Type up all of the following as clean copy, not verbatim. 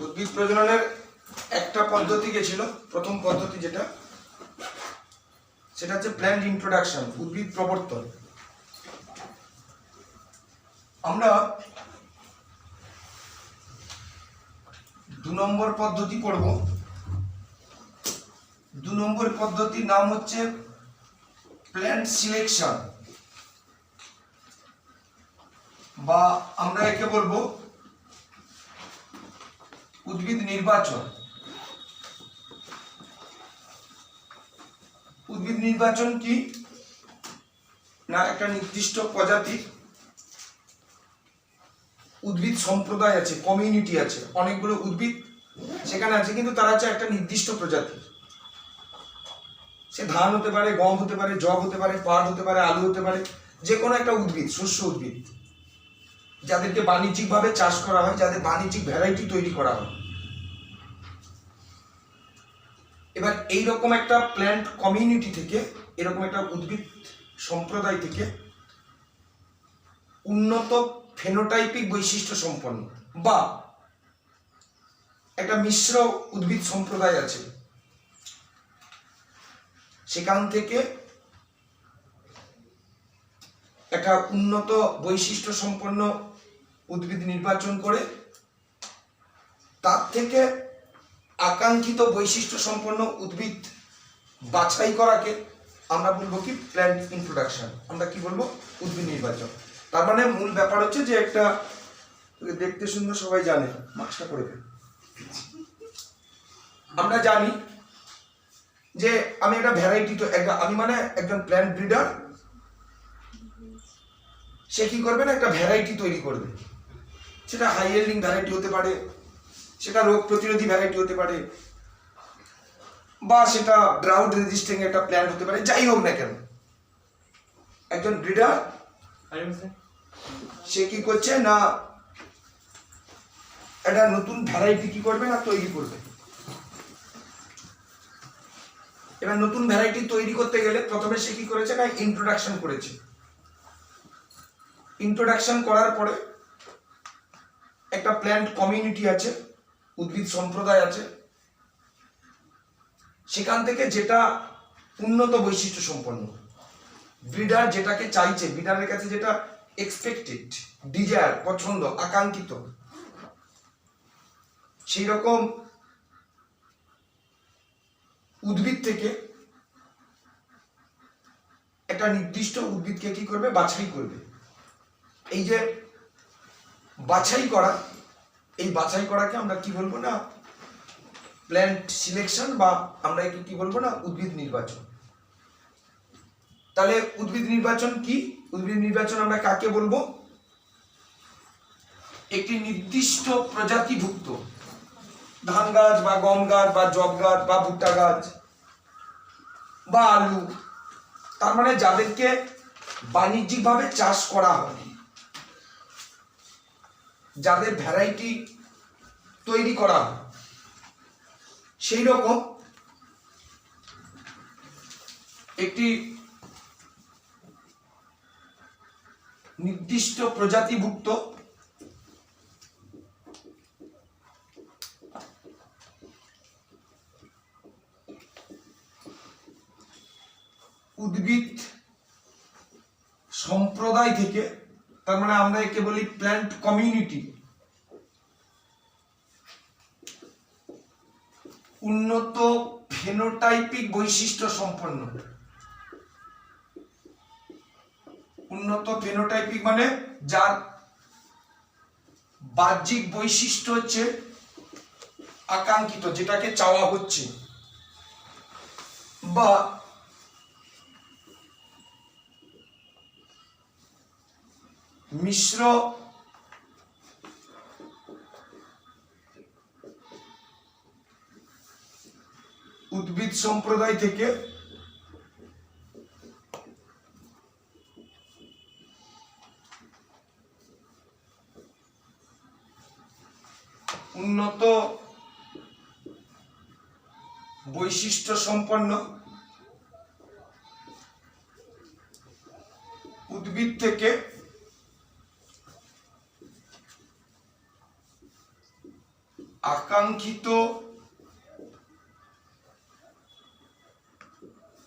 উদ্ভিদ প্রজননের একটা পদ্ধতি গেছিল, প্রথম পদ্ধতি যেটা, সেটা হচ্ছে প্ল্যান্ট ইন্ট্রোডাকশন, উদ্ভিদ প্রবর্তন। আমরা 2 নম্বর পদ্ধতি পড়ব। 2 নম্বর পদ্ধতির নাম হচ্ছে প্ল্যান্ট সিলেকশন, বা আমরা একে বলবো উদ্ভিদ নির্বাচন। উদ্ভিদ নির্বাচন কি না, একটা নির্দিষ্ট প্রজাতির উদ্ভিদ সম্প্রদায় আছে, কমিউনিটি আছে, অনেকগুলো উদ্ভিদ সেখানে আছে, কিন্তু তারা হচ্ছে একটা নির্দিষ্ট প্রজাতি। সে ধান হতে পারে, গম হতে পারে, যব হতে পারে, পাট হতে পারে, আলু হতে পারে, যে কোনো একটা উদ্ভিদ, শস্য উদ্ভিদ, যাদেরকে বাণিজ্যিকভাবে চাষ করা হয়, যাদের বাণিজ্যিক ভ্যারাইটি তৈরি করা হয়। এবার এইরকম একটা প্ল্যান্ট কমিউনিটি থেকে, এরকম একটা উদ্ভিদ সম্প্রদায় থেকে উন্নত ফেনোটাইপিক বৈশিষ্ট্য সম্পন্ন বা একটা মিশ্র উদ্ভিদ সম্প্রদায় আছে, সেখান থেকে একটা উন্নত বৈশিষ্ট্য সম্পন্ন উদ্ভিদ নির্বাচন করে তার থেকে আকাঙ্ক্ষিত বৈশিষ্ট্য সম্পন্ন উদ্ভিদ বাছাই করাকে আমরা বলবো কি প্ল্যান্ট ইন্ট্রোডাকশন। আমরা কি বলবো? উদ্ভিদ নির্বাচন। তার মানে মূল ব্যাপার হচ্ছে যে একটা দেখতে সুন্দর, সবাই জানে, মাস্কটা করে দেন। আমরা জানি যে আমি একটা ভ্যারাইটি, তো আমি মানে একজন প্ল্যান্ট ব্রিডার, সে কি করবে না, একটা ভ্যারাইটি তৈরি করবে। সেটা হাই ইয়েল্ডিং ভ্যারাইটি হতে পারে, সেটা রোগ প্রতিরোধী ভ্যারাইটি হতে পারে, বা সেটা ড্রাউট রেজিস্টিং একটা প্ল্যান্ট হতে পারে। যাই হোক না কেন, একজন ব্রিডার সে কি করছে না, একটা নতুন ভ্যারাইটি কি করবে না, তৈরি করবে। এবার নতুন ভ্যারাইটি তৈরি করতে গেলে প্রথমে সে কি করেছে না, ইন্ট্রোডাকশন করেছে। ইন্ট্রোডাকশন করার পরে একটা প্ল্যান্ট কমিউনিটি আছে, উদ্ভিদ সম্প্রদায় আছে, সেখান থেকে যেটা উন্নত বৈশিষ্ট্য সম্পন্ন, ব্রিডার যেটাকে চাইছে, ব্রিডারের কাছে যেটা এক্সপেক্টেড, ডিজায়ার, পছন্দ, আকাঙ্ক্ষিত, সেই রকম উদ্ভিদ থেকে একটা নির্দিষ্ট উদ্ভিদকে কি করবে, বাছাই করবে। এই যে বাছাই করা, এই বাছাই করাকে আমরা কি বলবো না, প্ল্যান্ট সিলেকশন, বা আমরা একে কি বলবো না, উদ্ভিদ নির্বাচন। তাহলে উদ্ভিদ নির্বাচন কি? উদ্ভিদ নির্বাচন আমরা কাকে বলবো? একটি নির্দিষ্ট প্রজাতিভুক্ত ধান গাছ বা গম গাছ বা জব গাছ বা ভুট্টা গাছ বা আলু, তার মানে যাদেরকে বাণিজ্যিকভাবে চাষ করা হয়, যাদের ভ্যারাইটি তৈরি করা হয়, সেই রকম একটি নির্দিষ্ট প্রজাতিভুক্ত উদ্ভিদ সম্প্রদায় থেকে, তার মানে আমরা একে বলি প্ল্যান্ট কমিউনিটি, উন্নত ফেনোটাইপিক বৈশিষ্ট্য সম্পন্ন। উন্নত ফেনোটাইপিক মানে যার বাহ্যিক বৈশিষ্ট্য হচ্ছে আকাঙ্ক্ষিত, যেটাকে চাওয়া হচ্ছে, বা মিশ্র উদ্ভিদ সম্প্রদায় থেকে উন্নত বৈশিষ্ট্য সম্পন্ন উদ্ভিদ থেকে আকাঙ্ক্ষিত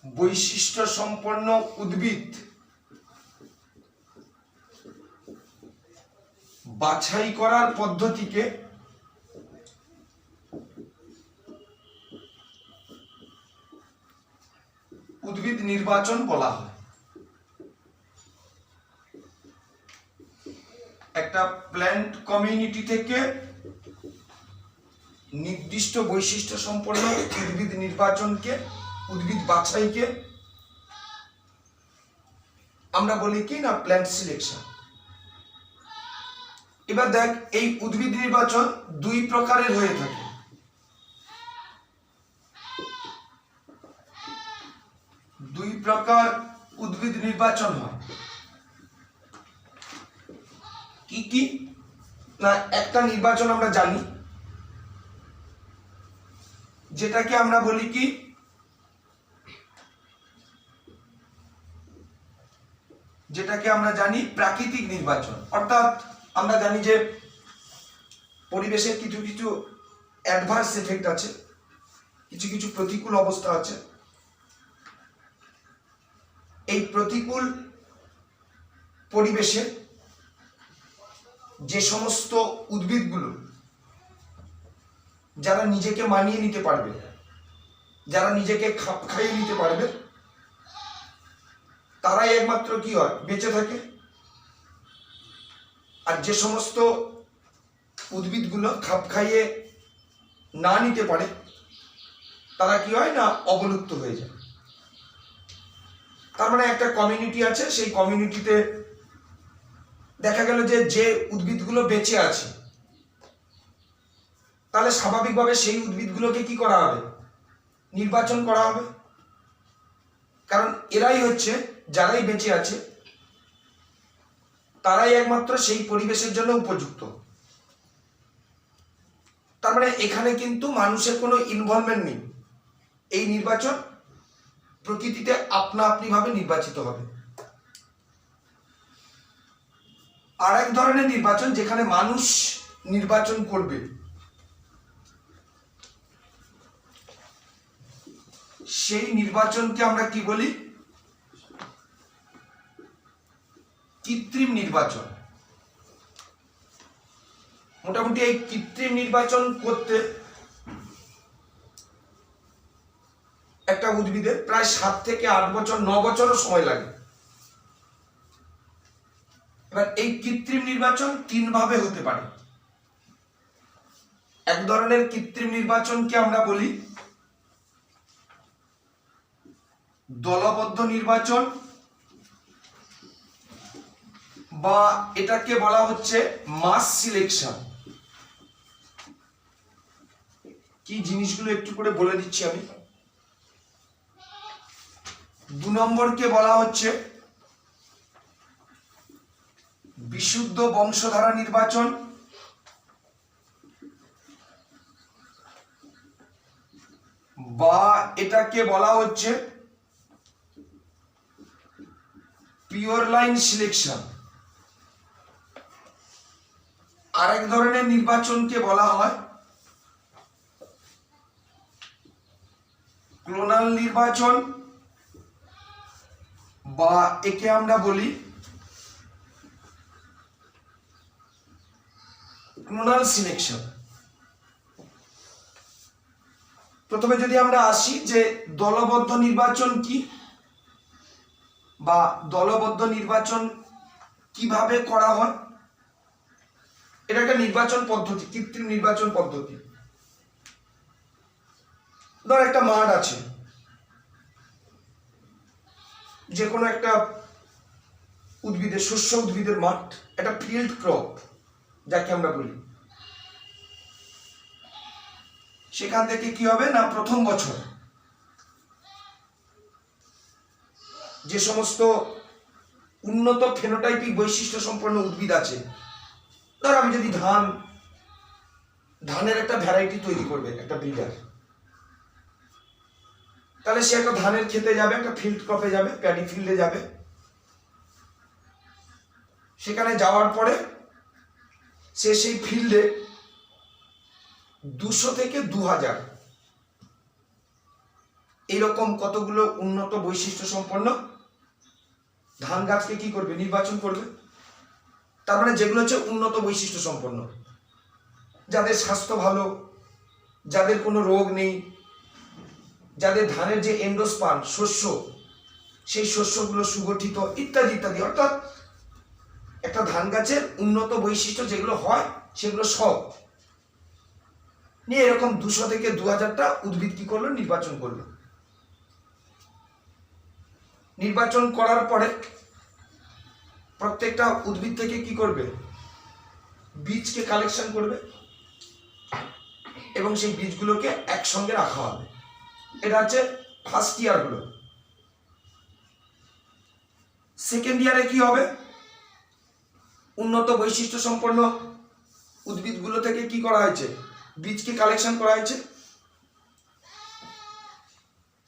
বৈশিষ্ট্য সম্পন্ন উদ্ভিদ বাছাই করার পদ্ধতিকে উদ্ভিদ নির্বাচন বলা হয়। একটা প্ল্যান্ট কমিউনিটি থেকে নির্দিষ্ট বৈশিষ্ট্য সম্পন্ন উদ্ভিদ নির্বাচনকে, উদ্ভিদ বাছাইকে আমরা বলি কি না প্ল্যান্ট সিলেকশন। এবার দেখ, এই উদ্ভিদ নির্বাচন দুই প্রকারের হয়ে থাকে। দুই প্রকার উদ্ভিদ নির্বাচন হয়। কি কি না, একটা নির্বাচন আমরা জানি, যেটাকে আমরা বলি কি যেটাকে আমরা জানি প্রাকৃতিক নির্বাচন। অর্থাৎ আমরা জানি যে পরিবেশের কিছু কিছু অ্যাডভার্স এফেক্ট আছে, কিছু কিছু প্রতিকূল অবস্থা আছে। এই প্রতিকূল পরিবেশে যে সমস্ত উদ্ভিদগুলো যারা নিজেকে মানিয়ে নিতে পারবে, যারা নিজেকে খাপ খাইয়ে নিতে পারবে, তারাই একমাত্র কি হয়, বেঁচে থাকে। আর যে সমস্ত উদ্ভিদগুলো খাপ খাইয়ে না নিতে পারে, তারা কি হয় না অবলুপ্ত হয়ে যায়। তার মানে একটা কমিউনিটি আছে, সেই কমিউনিটিতে দেখা গেল যে যে উদ্ভিদগুলো বেঁচে আছে, তাহলে স্বাভাবিকভাবে সেই উদ্ভিদগুলোকে কি করা হবে, নির্বাচন করা হবে। কারণ এরাই হচ্ছে, যারাই বেঁচে আছে তারাই একমাত্র সেই পরিবেশের জন্য উপযুক্ত। তার মানে এখানে কিন্তু মানুষের কোনো ইনভলভমেন্ট নেই। এই নির্বাচন প্রকৃতিতে আপনা আপনি ভাবে নির্বাচিত হবে। আর এক ধরনের নির্বাচন যেখানে মানুষ নির্বাচন করবে, সেই নির্বাচনকে আমরা কি বলি, কৃত্রিম নির্বাচন। মোটামুটি এই কৃত্রিম নির্বাচন করতে একটা উদ্ভিদের প্রায় 7 থেকে 8 বছর, 9 বছরও সময় লাগে। এবার এই কৃত্রিম নির্বাচন 3 ভাবে হতে পারে। এক ধরনের কৃত্রিম নির্বাচনকে আমরা বলি দলবদ্ধ নির্বাচন, বা এটাকে বলা হচ্ছে মাস সিলেকশন। কি জিনিসগুলো একটু করে বলে দিচ্ছি আমি। 2 নম্বরকে বলা হচ্ছে বিশুদ্ধ বংশধারা নির্বাচন, বা এটাকে বলা হচ্ছে পিওর লাইন সিলেকশন। আরেক ধরনের নির্বাচনকে বলা হয় ক্লোনাল নির্বাচন, বা একে আমরা বলি ক্লোনাল সিলেকশন। প্রথমে যদি আমরা আসি যে দলবদ্ধ নির্বাচন কি, বা দলবদ্ধ নির্বাচন কিভাবে করা হয়। এটা একটা নির্বাচন পদ্ধতি, কৃত্রিম নির্বাচন পদ্ধতি। ধর একটা মাঠ আছে, যে কোনো একটা উদ্ভিদের, শস্য উদ্ভিদের মাঠ, একটা ফিল্ড ক্রপ যাকে আমরা বলি। সেখান থেকে কি হবে না, প্রথম বছর যে সমস্ত উন্নত ফেনোটাইপিক বৈশিষ্ট্য সম্পন্ন উদ্ভিদ আছে, ধর আমি যদি ধানের একটা ভ্যারাইটি তৈরি করবে একটা ব্রিডার, তাহলে সে একটা ধানের খেতে যাবে, একটা ফিল্ড ক্রপে যাবে, প্যাডি ফিল্ডে যাবে। সেখানে যাওয়ার পরে সে সেই ফিল্ডে 200 থেকে 2000 এরকম কতগুলো উন্নত বৈশিষ্ট্য সম্পন্ন ধান গাছকে কি করবে, নির্বাচন করবে। তার মানে যেগুলো হচ্ছে উন্নত বৈশিষ্ট্য সম্পন্ন, যাদের স্বাস্থ্য ভালো, যাদের কোনো রোগ নেই, যাদের ধানের যে এন্ডোস্পার্ম শস্য, সেই শস্যগুলো সুগঠিত ইত্যাদি ইত্যাদি, অর্থাৎ একটা ধান গাছের উন্নত বৈশিষ্ট্য যেগুলো হয় সেগুলো সব নিয়ে এরকম 200 থেকে 2000টা উদ্ভিদ কি করলো, নির্বাচন করলো। নির্বাচন করার পরে প্রত্যেকটা উদ্ভিদ থেকে কি করবে, বীজকে কালেকশন করবে এবং সেই বীজগুলোকে একসঙ্গে রাখা হবে। এটা হচ্ছে ফার্স্ট ইয়ার গুলো। সেকেন্ড ইয়ারে কি হবে, উন্নত বৈশিষ্ট্য সম্পন্ন উদ্ভিদগুলো থেকে কি করা হয়েছে, বীজকে কালেকশন করা হয়েছে।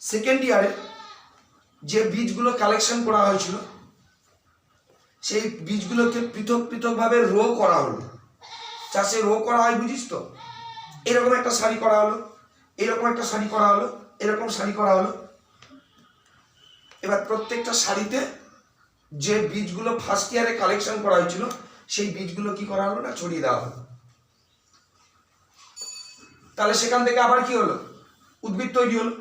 সেকেন্ড ইয়ারে যে বীজগুলো কালেকশন করা হয়েছিল সেই বীজগুলোকে পৃথক পৃথক ভাবে রো করা হলো। চাষে রো করা হয়, বুঝিস তো, এরকম একটা সারি করা হলো, এরকম একটা সারি করা হলো, এরকম সারি করা হলো। এবার প্রত্যেকটা সারিতে যে বীজগুলো ফার্স্ট ইয়ারে কালেকশন করা হয়েছিল সেই বীজগুলো কি করা হলো না, ছড়িয়ে দেওয়া হলো। তাহলে সেখান থেকে আবার কি হলো, উদ্ভিদ তৈরি হলো।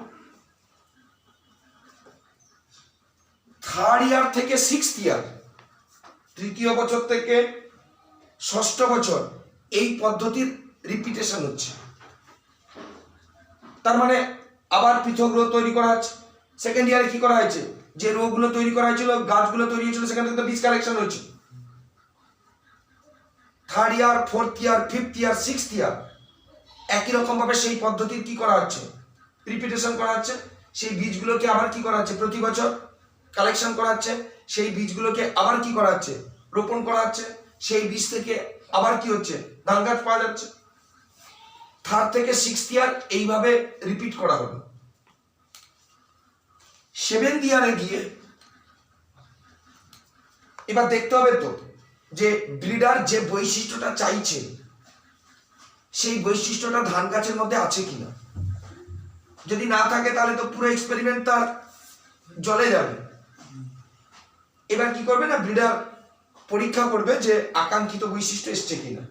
থার্ড ইয়ার থেকে সিক্সথ ইয়ার, তৃতীয় বছর থেকে ষষ্ঠ বছর এই পদ্ধতির রিপিটেশন হচ্ছে। তার মানে আবার পৃথক রো তৈরি করা হচ্ছে। সেকেন্ড ইয়ারে কি করা হয়েছে, যে রোগুলো তৈরি করা হয়েছিল, গাছগুলো তৈরি হয়েছিল, সেখান থেকে বীজ কালেকশন হয়েছে। Third year, fourth year, fifth year, sixth ইয়ার একই রকম ভাবে সেই পদ্ধতির কি করা হচ্ছে, রিপিটেশন করা হচ্ছে। সেই বীজগুলোকে আবার কি করা হচ্ছে, প্রতি বছর কালেকশন করা হচ্ছে। সেই বীজগুলোকে আবার কি করা হচ্ছে, রোপণ করা হচ্ছে। সেই বীজ থেকে আবার কি হচ্ছে, ধান গাছ পাওয়া যাচ্ছে। থার্ড থেকে সিক্সথ ইয়ার এইভাবে রিপিট করা হলো। সেভেন্থ ইয়ারে গিয়ে এবার দেখতে হবে তো যে ব্রিডার যে বৈশিষ্ট্যটা চাইছে সেই বৈশিষ্ট্যটা ধান গাছের মধ্যে আছে কিনা। যদি না থাকে তাহলে তো পুরো এক্সপেরিমেন্ট তার জলে যাবে। এবার কি করবে না, ব্রিডার পরীক্ষা করবে যে আকাঙ্ক্ষিত বৈশিষ্ট্য এসছে কিনা।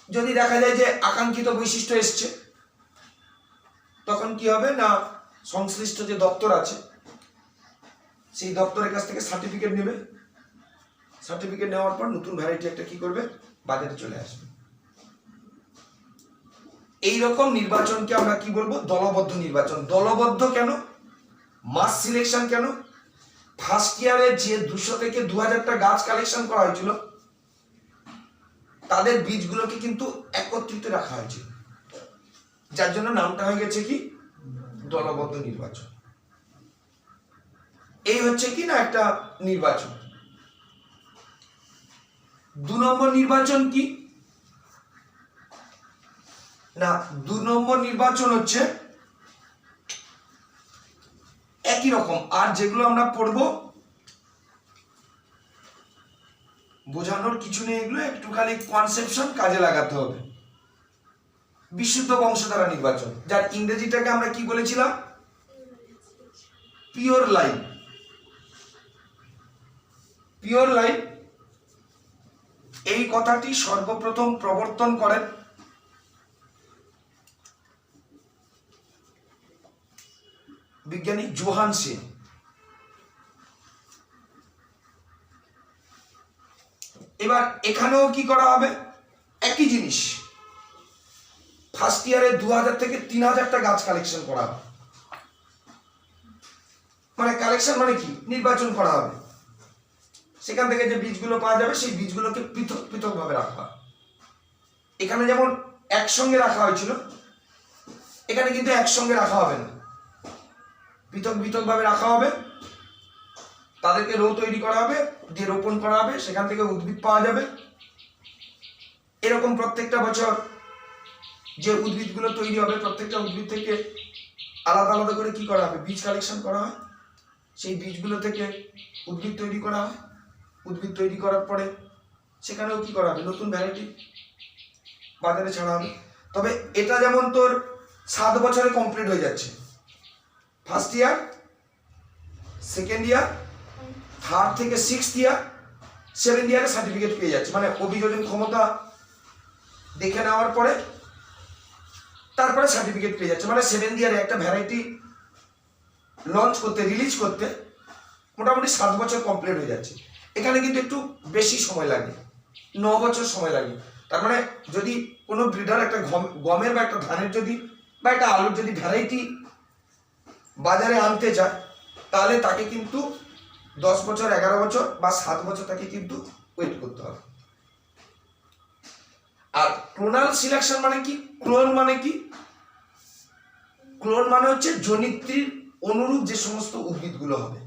যদি দেখা যায় যে আকাঙ্ক্ষিত বৈশিষ্ট্য এসছে, তখন কি হবে না, সংশ্লিষ্ট যে দপ্তর আছে সেই দপ্তরের কাছ থেকে সার্টিফিকেট নেবে। সার্টিফিকেট নেওয়ার পর নতুন ভ্যারাইটি একটা কি করবে, বাজারে চলে আসবে। এইরকম নির্বাচনকে আমরা কি বলবো, দলবদ্ধ নির্বাচন। দলবদ্ধ কেন, মাস সিলেকশন কেন, ফার্স্ট ইয়ারে যে 200 থেকে 2000টা গাছ কালেকশন করা হয়েছিল তাদের বীজগুলোকে কিন্তু একত্রিত রাখা হয়েছিল, যার জন্য নামটা হয়ে গেছে কি, দলবদ্ধ নির্বাচন। এই হচ্ছে কি না একটা নির্বাচন। 2 নম্বর নির্বাচন কি না, 2 নম্বর নির্বাচন হচ্ছে একই রকম, আর যেগুলো আমরা পড়বো বোঝানোর কিছু নেই, এগুলো একটু খালি কনসেপশন কাজে লাগাতে হবে। বিশুদ্ধ বংশধারা নির্বাচন, যার ইংরেজিটাকে আমরা কি বলেছিলাম, পিওর লাইন। পিওর লাইন এই কথাটি সর্বপ্রথম প্রবর্তন করেন বিজ্ঞানী জোহানসেন। এবার এখানেও কি করা হবে, একই জিনিস। ফার্স্ট ইয়ারে 2000 থেকে 3000টা গাছ কালেকশন করা হবে। মানে কালেকশন মানে কি, নির্বাচন করা হবে। সেখান থেকে যে বীজগুলো পাওয়া যাবে সেই বীজগুলোকে পৃথক পৃথক ভাবে রাখা হয়। এখানে যেমন একসঙ্গে রাখা হয়েছিল, এখানে কিন্তু একসঙ্গে রাখা হবে না, পৃথক পৃথক ভাবে রাখা হবে। তাদেরকে রো তৈরি করা হবে, দিয়ে রোপণ করা হবে, সেখান থেকে উদ্ভিদ পাওয়া যাবে। এরকম প্রত্যেকটা বছর যে উদ্ভিদগুলো তৈরি হবে, প্রত্যেকটা উদ্ভিদ থেকে আলাদা আলাদা করে কি করা হবে, বীজ কালেকশন করা হয়। সেই বীজগুলো থেকে উদ্ভিদ তৈরি করা হয়। উদ্ভিদ তৈরি করার পরে সেখানেও কি করা হবে, নতুন ভ্যারাইটি বাজারে ছাড়া হবে। তবে এটা যেমন তোর 7 বছরে কমপ্লিট হয়ে যাচ্ছে, first year, second year, third থেকে 6th ইয়ার, 7th ইয়ারে সার্টিফিকেট পেয়ে যাচ্ছে, মানে অভিযোজন ক্ষমতা দেখে নেওয়ার পরে তারপরে সার্টিফিকেট পেয়ে যাচ্ছে। মানে 7th ইয়ারে একটা ভ্যারাইটি লঞ্চ করতে, রিলিজ করতে মোটামুটি 7 বছর কমপ্লিট হয়ে যাচ্ছে। এখানে কিন্তু একটু বেশি সময় লাগে, 9 বছর সময় লাগে। তার মানে যদি কোনো ব্রিডার একটা গমের বা একটা ধানের যদি বা একটা আলুর যদি ভ্যারাইটি বাজারে আনতে চায়, তাহলে তাকে কিন্তু 10 বছর, 11 বছর বা 7 বছর তাকে কিন্তু ওয়েট করতে হবে। আর ক্লোনাল সিলেকশন মানে কি? ক্লোন মানে কি? ক্লোন মানে হচ্ছে জনিত্রীর অনুরূপ যে সমস্ত উদ্ভিদগুলো হবে,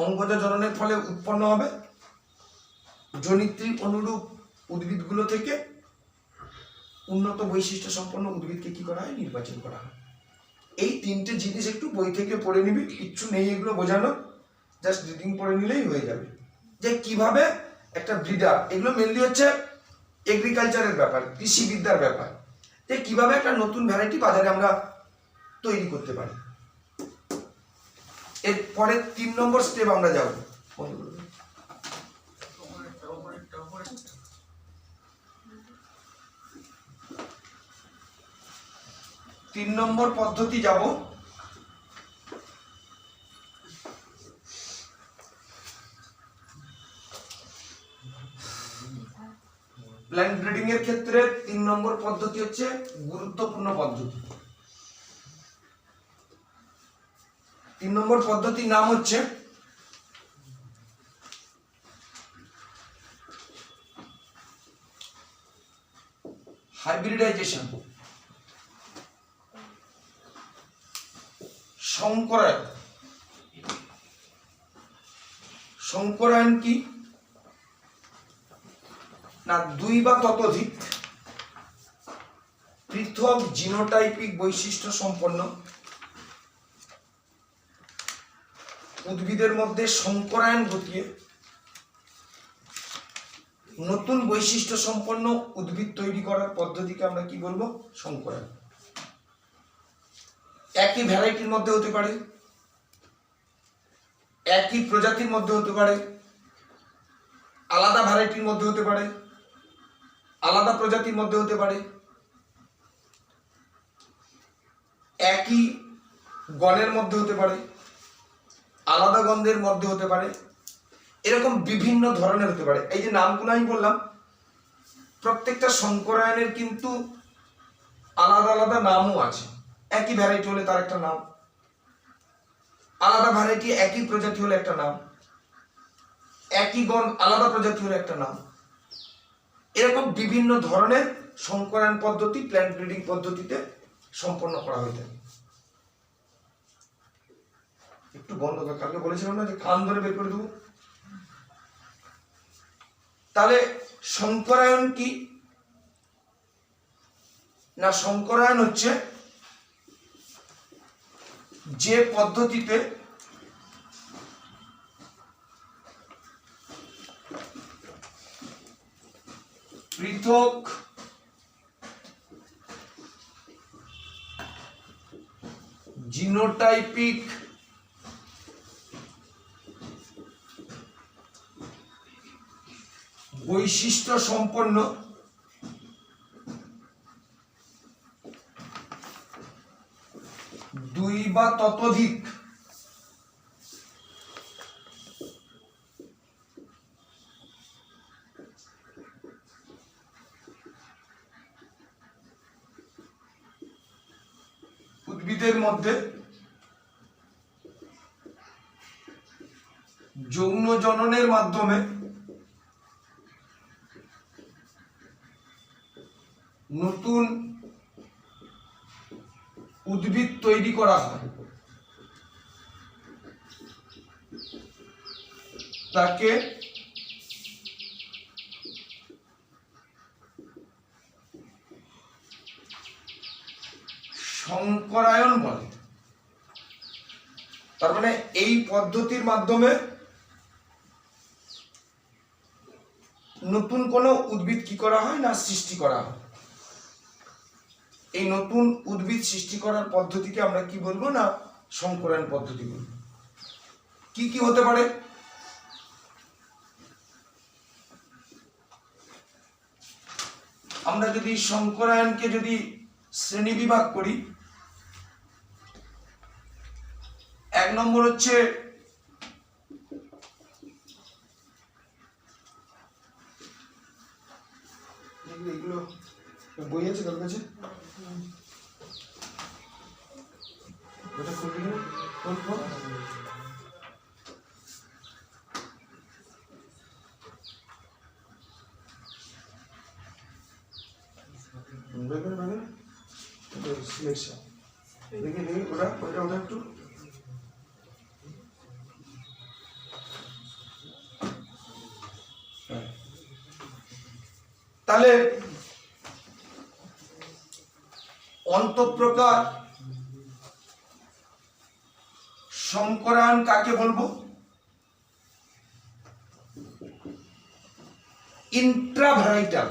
অঙ্গজ জননের ফলে উৎপন্ন হবে, জনিত্রীর অনুরূপ উদ্ভিদগুলো থেকে উন্নত বৈশিষ্ট্য সম্পন্ন উদ্ভিদকে কি করা হয়? নির্বাচন করা হয়। এই 3টে জিনিস একটু বই থেকে পড়ে নিবি, কিচ্ছু নেই এগুলো বোঝানো, জাস্ট রিডিং পড়ে নিলেই হয়ে যাবে। যে কিভাবে একটা ব্রিডার, এগুলো মেনলি হচ্ছে এগ্রিকালচারের ব্যাপার, কৃষিবিদ্যার ব্যাপার, যে কিভাবে একটা নতুন ভ্যারাইটি বাজারে আমরা তৈরি করতে পারি। এরপরে 3 নম্বর স্টেপ আমরা যাব। 3 নম্বর পদ্ধতি যাব, প্ল্যান্ট ব্রিডিং এর ক্ষেত্রে 3 নম্বর পদ্ধতি হচ্ছে গুরুত্বপূর্ণ পদ্ধতি। 3 নম্বর পদ্ধতির নাম হচ্ছে হাইব্রিডাইজেশন, সংকরায়ন। সংকরায়ন কি না? 2 বা ততোধিক পৃথক জিনোটাইপিক বৈশিষ্ট্য সম্পন্ন উদ্ভিদের মধ্যে সংকরায়ন ঘটিয়ে নতুন বৈশিষ্ট্য সম্পন্ন উদ্ভিদ তৈরি করার পদ্ধতিকে আমরা কি বলবো? সংকরায়ন। একই ভ্যারাইটির মধ্যে হতে পারে, একই প্রজাতির মধ্যে হতে পারে, আলাদা ভ্যারাইটির মধ্যে হতে পারে, আলাদা প্রজাতির মধ্যে হতে পারে, একই গণের মধ্যে হতে পারে, আলাদা গন্ধের মধ্যে হতে পারে, এরকম বিভিন্ন ধরনের হতে পারে। এই যে নামগুলো আমি বললাম, প্রত্যেকটা সংকরায়নের কিন্তু আলাদা আলাদা নামও আছে। একই ভ্যারাইটি হলে তার একটা নাম, আলাদা ভ্যারাইটি একই প্রজাতি হলে একটা নাম, একই গণ আলাদা প্রজাতি হলে একটা নাম। এরকম বিভিন্ন ধরনের সংকরায়ন পদ্ধতি প্ল্যান্ট ব্রিডিং পদ্ধতিতে সম্পন্ন করা হয়ে থাকে। একটু বন্ধ কর, কালকে বলেছিলাম না যে কান ধরে বের করে দেবো। তাহলে সংকরায়ন কি না? সংকরায়ন হচ্ছে যে পদ্ধতিতে পৃথক জিনোটাইপিক বৈশিষ্ট্য সম্পন্ন দুই বা ততোধিক উদ্ভিদের মধ্যে যৌন জননের মাধ্যমে নতুন উদ্ভিদ তৈরি করা হয়, তাকে সংকরায়ন বলে। তার মানে এই পদ্ধতির মাধ্যমে নতুন কোনো উদ্ভিদ কি করা হয় না সৃষ্টি করা হয়। এই নতুন উদ্ভিদ সৃষ্টি করার পদ্ধতিকে আমরা কি বলবো না সংকরায়ন পদ্ধতি বলবো। কি কি হতে পারে? আমরা যদি সংকরায়নকে যদি শ্রেণী বিভাগ করি, 1 নম্বর হচ্ছে এগুলো বই আছে কার কাছে? এটা খুলবি না? ওটা একটু তাহলে অন্তঃপ্রকার সংকরায়ন কাকে বলবো? ইন্ট্রাভ্যারাইটাল।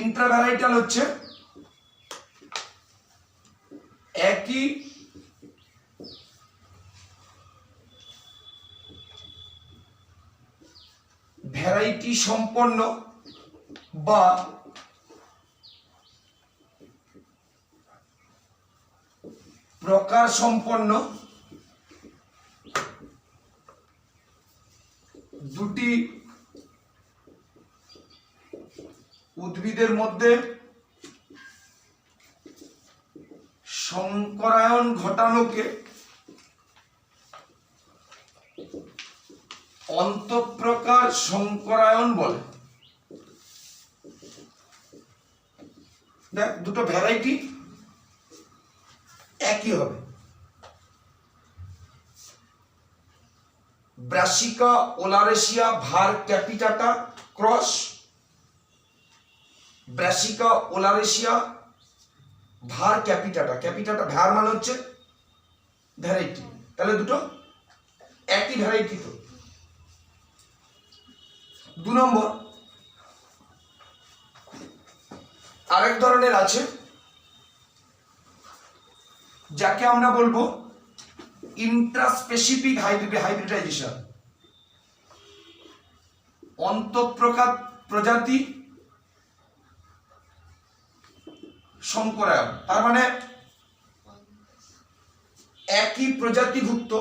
ইন্ট্রাভ্যারাইটাল হচ্ছে একই ভ্যারাইটি সম্পন্ন বা প্রকার সম্পন্ন দুটি উদ্ভিদের মধ্যে সংকরায়ন ঘটানোকে অন্তঃপ্রকার সংকরায়ন বলে। দেখ, দুটো ভ্যারাইটি একই হবে। ব্রাসিকা ওলারেসিয়া ভার ক্যাপিটাটা ক্রস ব্রাসিকা ওলারেসিয়া ভার ক্যাপিটাটা। ক্যাপিটাটা ভার মানে হচ্ছে ভ্যারাইটি, তাহলে দুটো একই ভ্যারাইটি। তো 2 নম্বর আরেক ধরনের আছে যাকে আমরা বলবো ইন্ট্রাস্পেসিফিক হাইব্রিডাইজেশন। অন্তঃপ্রকার প্রজাতি সংকরায়ন, তার মানে একই প্রজাতিভুক্ত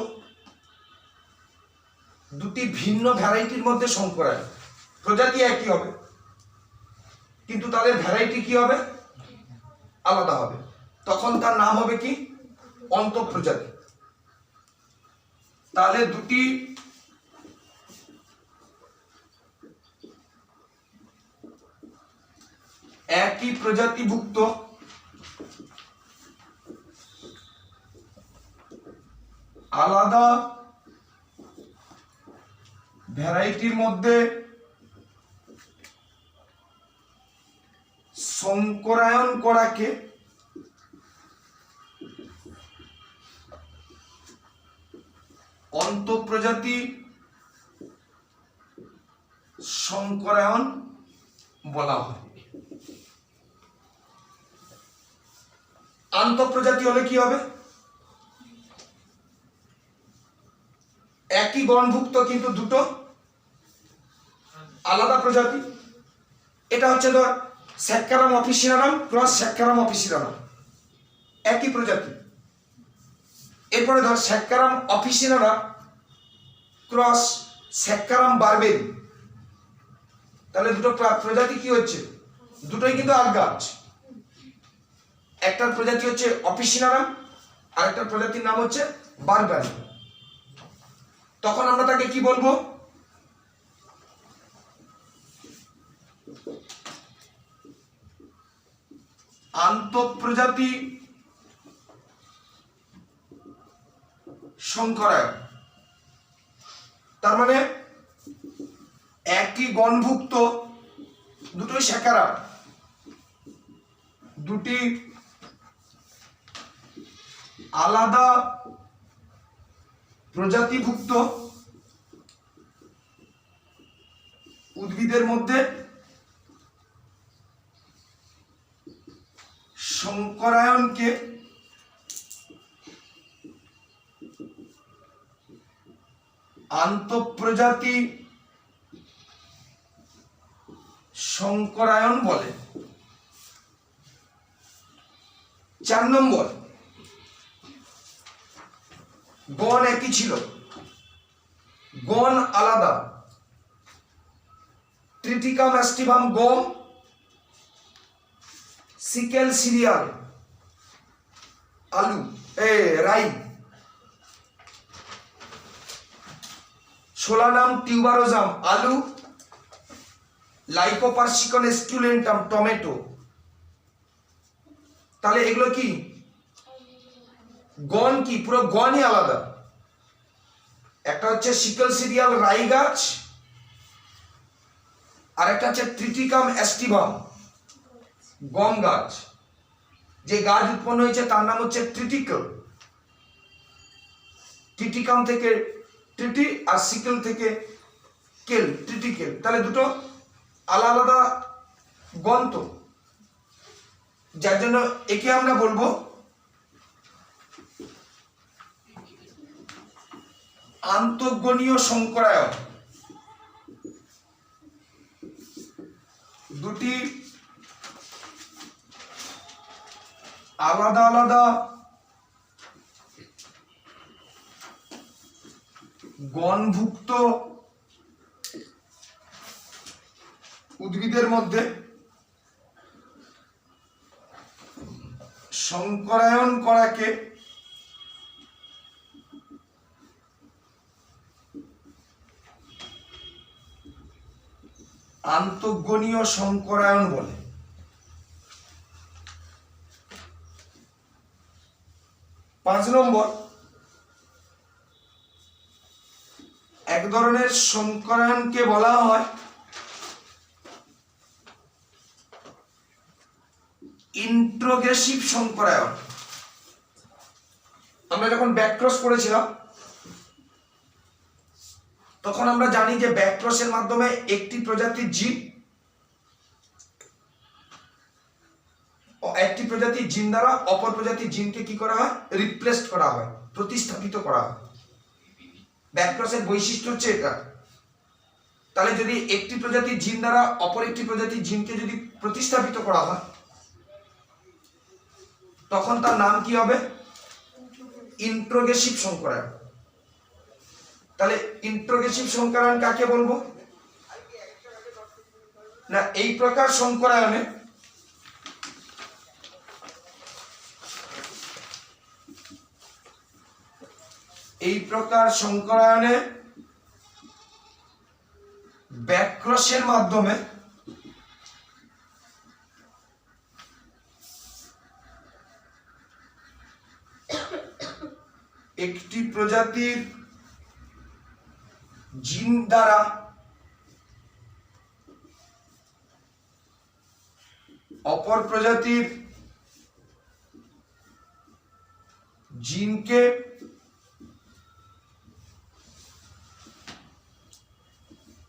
দুটি ভিন্ন ভ্যারাইটির মধ্যে সংকরায়ন। প্রজাতি একই হবে কিন্তু তাদের ভ্যারাইটি কি হবে? আলাদা হবে। তখন তার নাম হবে কি? অন্তঃপ্রজাতি। তাহলে দুটি একই প্রজাতিভুক্ত আলাদা ভ্যারাইটির মধ্যে সংকরায়ন করাকে অন্তঃপ্রজাতি সংকরায়ন বলা হয়। আন্তঃপ্রজাতি হলে কি হবে? একই গণভুক্ত কিন্তু দুটো আলাদা প্রজাতি। এটা হচ্ছে ধর স্যাক্কারাম অফিসিয়ানাম ক্রস স্যাক্কারাম অফিসিয়ানাম, একই প্রজাতি। এরপরে ধর স্যাক্কারাম অফিসিয়ানাম ক্রস স্যাক্কারাম বারবেরি, তাহলে দুটো প্রজাতি কি হচ্ছে? দুটোই কিন্তু আগ গাছ। একটার প্রজাতি হচ্ছে অফিসিয়ানাম, আরেকটার প্রজাতির নাম হচ্ছে বারবেরি। তখন আমরা তাকে কি বলবো? আন্তঃপ্রজাতি সংকরায়ন। তার মানে একই গণভুক্ত দুটোই স্যাক্কারাম, দুটি আলাদা প্রজাতিভুক্ত উদ্ভিদের মধ্যে সংকরায়নকে আন্তঃপ্রজাতি সংকরায়ন বলে। 4 নম্বর, গণ একই ছিল, গণ আলাদা। ট্রিটিকাম অ্যাস্টিভাম গম, সিকেল সিরিয়াল আলু রাই, সোলানাম টিউবারোজাম আলু, লাইকোপার্সিকন এস্কুলেন্টাম টমেটো। তাহলে এগুলো কি গণ, কি পুরো গণই আলাদা। একটা হচ্ছে সিকেল সিরিয়াল রাই গাছ, আর একটা হচ্ছে ট্রিটিকাম অ্যাস্টিভাম গম গাছ। যে গাছ উৎপন্ন হয়েছে তার নাম হচ্ছে ট্রিটিকল। ট্রিটিকাম থেকে ট্রিটি আর সিকেল থেকে কেল, ট্রিটিকেল। তাহলে দুটো আলাদা আলাদা গন্ত, যার জন্য একে আমরা বলবো আন্তঃগণীয় সংকরায়ন। দুটি আলাদা আলাদা গণভুক্ত উদ্ভিদের মধ্যে সংকরায়ন করাকে আন্তঃগণীয় সংকরায়ন বলে। 5 নম্বর, এক ধরনের সংকরায়নকে বলা হয় ইন্ট্রোগেসিভ সংকরায়ন। আমরা যখন ব্যাকক্রস করেছিলাম তখন আমরা জানি যে ব্যাকক্রসের মাধ্যমে একটি প্রজাতির জিন দ্বারা অপর প্রজাতির জিনকে কি করা হয়, রিপ্লেসড করা হয়, প্রতিস্থাপিত করা হয়। ব্যাকক্রসের বৈশিষ্ট্য হচ্ছে এটা। তাহলে যদি একটি প্রজাতির জিন দ্বারা অপর একটি প্রজাতির জিনকে যদি প্রতিস্থাপিত করা হয় তখন তার নাম কি হবে, ইন্ট্রোগেসিভ সংকরায়ন। তাহলে ইন্ট্রোগেসিভ সংকরায়ন কাকে বলবো না, এই প্রকার সংকরায়নে ব্যাকক্রসের মাধ্যমে একটি প্রজাতির জিন দ্বারা অপর প্রজাতির জিনকে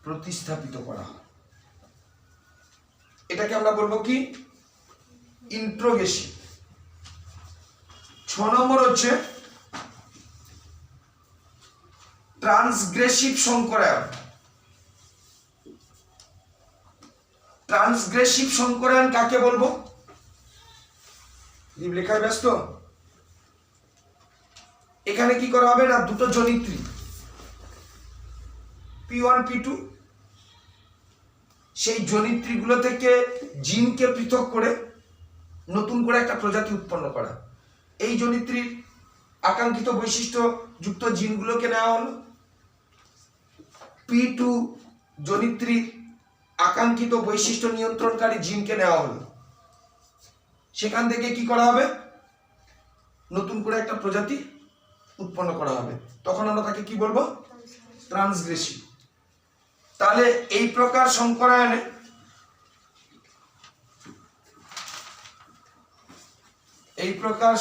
প্রতিস্থাপিত করা হয়। এটাকে আমরা বলবো কি, ইন্ট্রোগেসিভ। 6 নম্বর হচ্ছে ট্রান্সগ্রেসিভ সংকরায়ন। ট্রান্সগ্রেসিভ সংকরায়ন কাকে বলবো, লেখায় ব্যস্ত। এখানে কি করা হবে না, দুটো জনিত্রী P1 P2, সেই জনিত্রীগুলো থেকে জিনকে পৃথক করে নতুন করে একটা প্রজাতি উৎপন্ন করা। এই জনিত্রীর আকাঙ্ক্ষিত বৈশিষ্ট্য যুক্ত জিনগুলোকে নেওয়া হলো, P2 জনিত্রীর আকাঙ্ক্ষিত বৈশিষ্ট্য নিয়ন্ত্রণকারী জিনকে নেওয়া হলো। সেখান থেকে কি করা হবে, নতুন করে একটা প্রজাতি উৎপন্ন করা হবে। তখন আমরা তাকে কি বলবো, ট্রান্সগ্রেসিভ। তাহলে এই প্রকার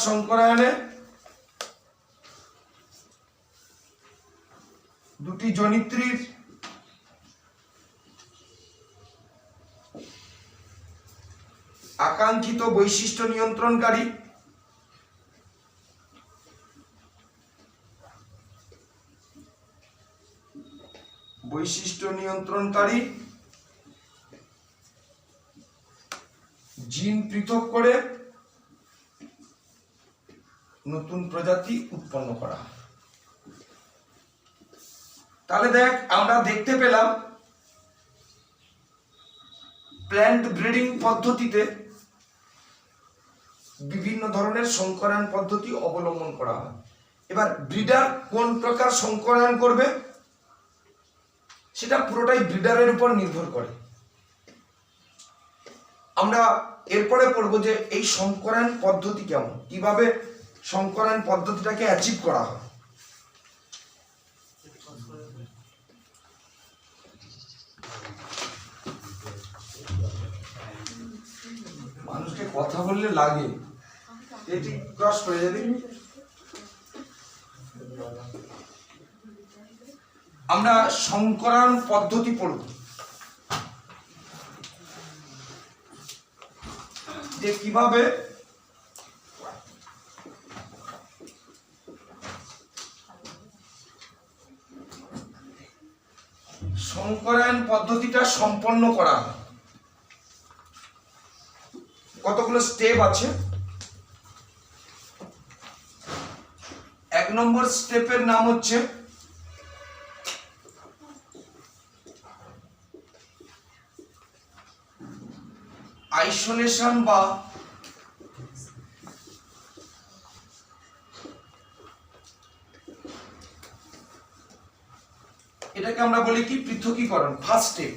সংকরায়নে দুটি জনিত্রীর আকাঙ্ক্ষিত বৈশিষ্ট্য নিয়ন্ত্রণকারী, জিন পৃথক করে নতুন প্রজাতি উৎপন্ন করা। তাহলে দেখ, আমরা দেখতে পেলাম প্ল্যান্ট ব্রিডিং পদ্ধতিতে বিভিন্ন ধরনের সংকরায়ন পদ্ধতি অবলম্বন করা হয়। এবার ব্রিডার কোন প্রকার সংকরায়ন করবে সেটা পুরোটাই ব্রিডারের উপর নির্ভর করে। আমরা এরপরে পড়ব যে এই সংকরায়ন পদ্ধতি কেমন, কিভাবে সংকরায়ন পদ্ধতিটাকে অ্যাচিভ করা হয়। মানুষকে কথা বললে লাগে, এটি ক্রস করে যাবে। আমরা সংকরায়ন পদ্ধতি পড়ব, যে কিভাবে সংকরায়ন পদ্ধতিটা সম্পন্ন করা হয়। কতগুলো স্টেপ আছে। 1 নম্বর স্টেপের নাম হচ্ছে আইসোলেশন বা এটাকে আমরা বলি কি পৃথকীকরণ। ফার্স্ট স্টেপ,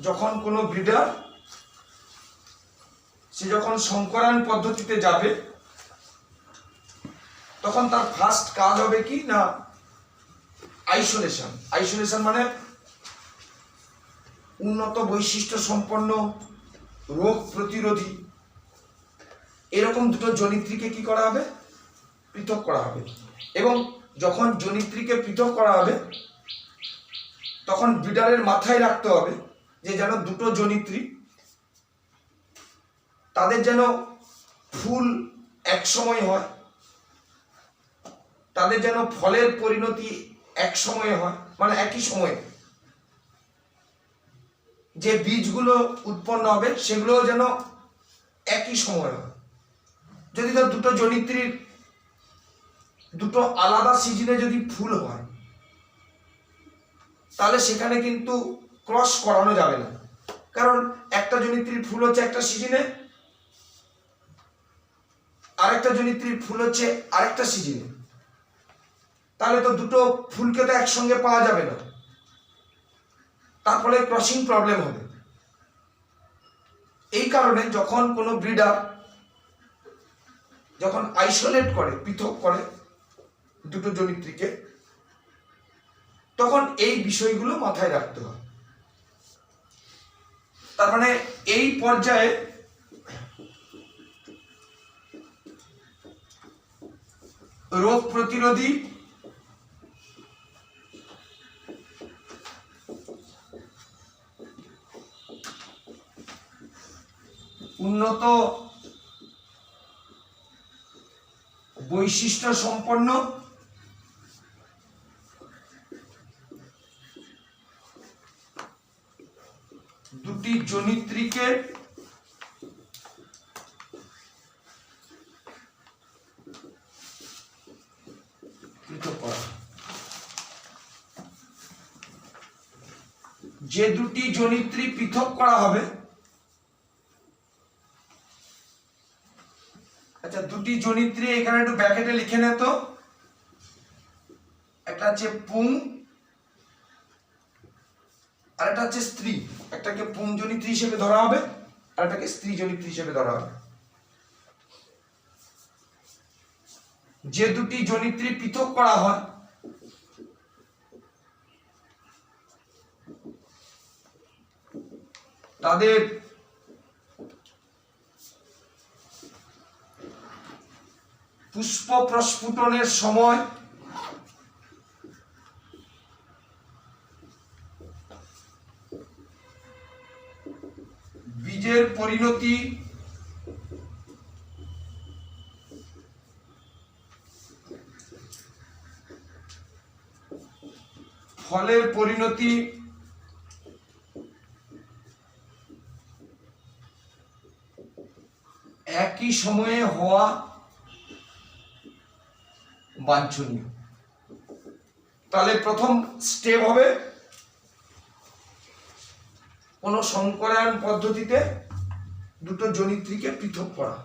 যখন কোনো ব্রিডার সে যখন সংকরায়ন পদ্ধতিতে যাবে তখন তার ফার্স্ট কাজ হবে কি না আইসোলেশন। আইসোলেশন মানে উন্নত বৈশিষ্ট্য সম্পন্ন, রোগ প্রতিরোধী এরকম দুটো জনিত্রীকে কি করা হবে, পৃথক করা হবে। এবং যখন জনিত্রীকে পৃথক করা হবে তখন ব্রিডারের মাথায় রাখতে হবে যে যেন দুটো জনিত্রী তাদের যেন ফুল এক সময় হয়, তাদের যেন ফলের পরিণতি এক সময়ে হয়, মানে একই সময়ে যে বীজগুলো উৎপন্ন হবে সেগুলো যেন একই সময় হয়। যদি তো দুটো জনিত্রীর দুটো আলাদা সিজনে যদি ফুল হয় তাহলে সেখানে কিন্তু ক্রস করানো যাবে না, কারণ একটা জনিত্রীর ফুল হচ্ছে একটা সিজনে, আরেকটা জনিত্রীর ফুল হচ্ছে আরেকটা সিজনে, তাহলে তো দুটো ফুলকে তো একসঙ্গে পাওয়া যাবে না, তার ফলে ক্রসিং প্রবলেম হবে। এই কারণে যখন কোনো ব্রিডার যখন আইসোলেট করে, পৃথক করে দুটো জনিত্রীকে, তখন এই বিষয়গুলো মাথায় রাখতে হয়। তার মানে এই পর্যায়ে রোগ প্রতিরোধী উন্নত বৈশিষ্ট্য সম্পন্ন দুটি জনিত্রীকে পৃথক করা। যে দুটি জনিত্রী পৃথক করা হবে, আচ্ছা দুটি জনিত্রী এখানে একটু ব্র্যাকেটে লিখে নে তো। একটা হচ্ছে পুং আর একটা হচ্ছে স্ত্রী। একটাকে পুং জনিত্রী হিসেবে ধরা হবে আর একটাকে স্ত্রী জনিত্রী হিসেবে ধরা হবে। যে দুটি জনিত্রী পৃথক করা হয় তাদের পুষ্প প্রস্ফুটনের সময় বীজের পরিণতি ফলের পরিণতি একই সময়ে হওয়া বাঞ্ছনীয়। তাহলে প্রথম স্টেপ হবে কোন সংকরায়ন পদ্ধতিতে দুটো জনিত্রীকে পৃথক করা।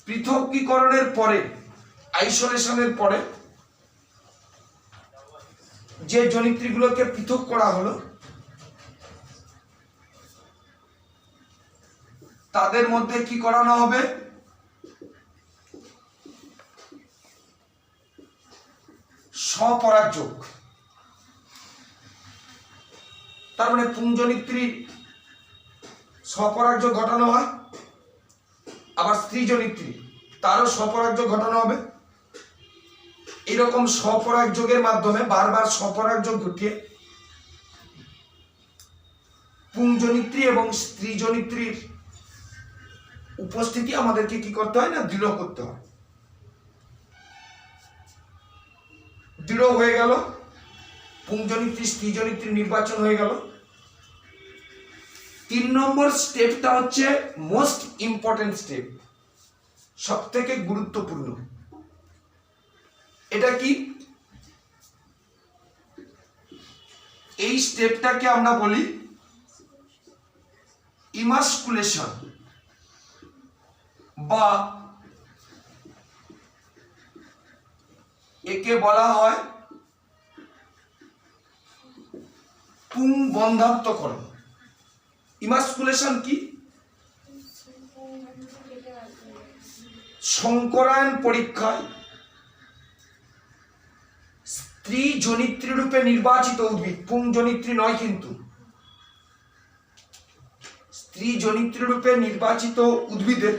পৃথকীকরণের পরে, আইসোলেশনের পরে যে জনিত্রীগুলোকে পৃথক করা হলো তাদের মধ্যে কি করানো হবে? স্বপরাগযোগ। তার মানে পুংজনিত্রী স্বপরাগযোগ ঘটানো হয়, আবার স্ত্রীজনিত্রী তারও স্বপরাগযোগ ঘটানো হবে। এরকম স্বপরাগযোগের মাধ্যমে বারবার স্বপরাগযোগ ঘটিয়ে পুংজনিত্রী এবং স্ত্রীজনিত্রীর উপস্থিতি আমাদেরকে কি করতে হয় না, দৃঢ় করতে হয়। দৃঢ় হয়ে গেল, পুংজনিত্রী স্ত্রীজনিত্রী নির্বাচন হয়ে গেল। 3 নম্বর স্টেপটা হচ্ছে মোস্ট ইম্পর্টেন্ট স্টেপ, সব থেকে গুরুত্বপূর্ণ। এটা কি? এই স্টেপটাকে আমরা বলি ইমাস্কুলেশন বা একে বলা হয় পুং বন্ধাত্মকরণ। ইমাস্কুলেশন কি? সংকরায়ন পরীক্ষায় স্ত্রী জনিত্রী রূপে নির্বাচিত উদ্ভিদ, পুং জনিত্রী নয় কিন্তু, স্ত্রী জনিত্রী রূপে নির্বাচিত উদ্ভিদের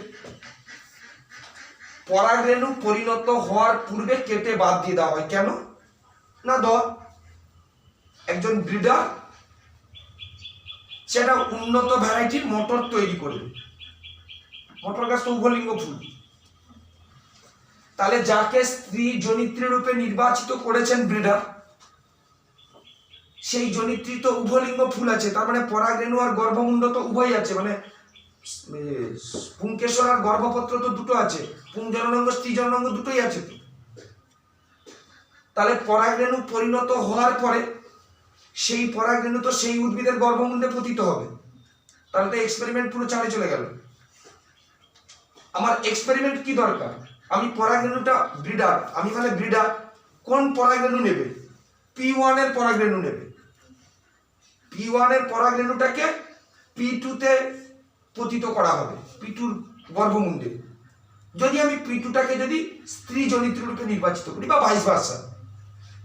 পরাগরেণু পরিণত হওয়ার পূর্বে কেটে বাদ দিয়ে দেওয়া হয়। কেন না, ধর একজন ব্রিডার সেটা উন্নত ভ্যারাইটির মটর তৈরি করবে, মটর গাছ তো উভলিঙ্গ ফুল, তাহলে যাকে স্ত্রী জনিত্রী রূপে নির্বাচিত করেছেন ব্রিডার, সেই জনিত্রী তো উভলিঙ্গ ফুল আছে, তার মানে পরাগরেণু আর গর্ভমুণ্ড তো উভয় আছে, মানে পুংকেশর আর গর্ভপত্র তো দুটো আছে, পুং জননাঙ্গ স্ত্রী জননাঙ্গ দুটোই আছে। তো তাহলে পরাগরেণু পরিণত হওয়ার পরে সেই পরাগরেণু তো সেই উদ্ভিদের গর্ভমুণ্ডে পতিত হবে, তাহলে তো এক্সপেরিমেন্ট পুরো চালে চলে গেল। আমার এক্সপেরিমেন্ট কি দরকার? আমি পরাগরেণুটা ব্রিডার, আমি মানে ব্রিডার কোন পরাগরেণু নেবে? P1 এর পরাগরেণু নেবে। P1 এর পরাগরেণুটাকে P2 তে পতিত করা হবে, P2 গর্ভমুণ্ডে। যদি আমি P2টাকে যদি স্ত্রী জনিত্রী রূপে নির্বাচিত করি বা ভাইস ভার্সা,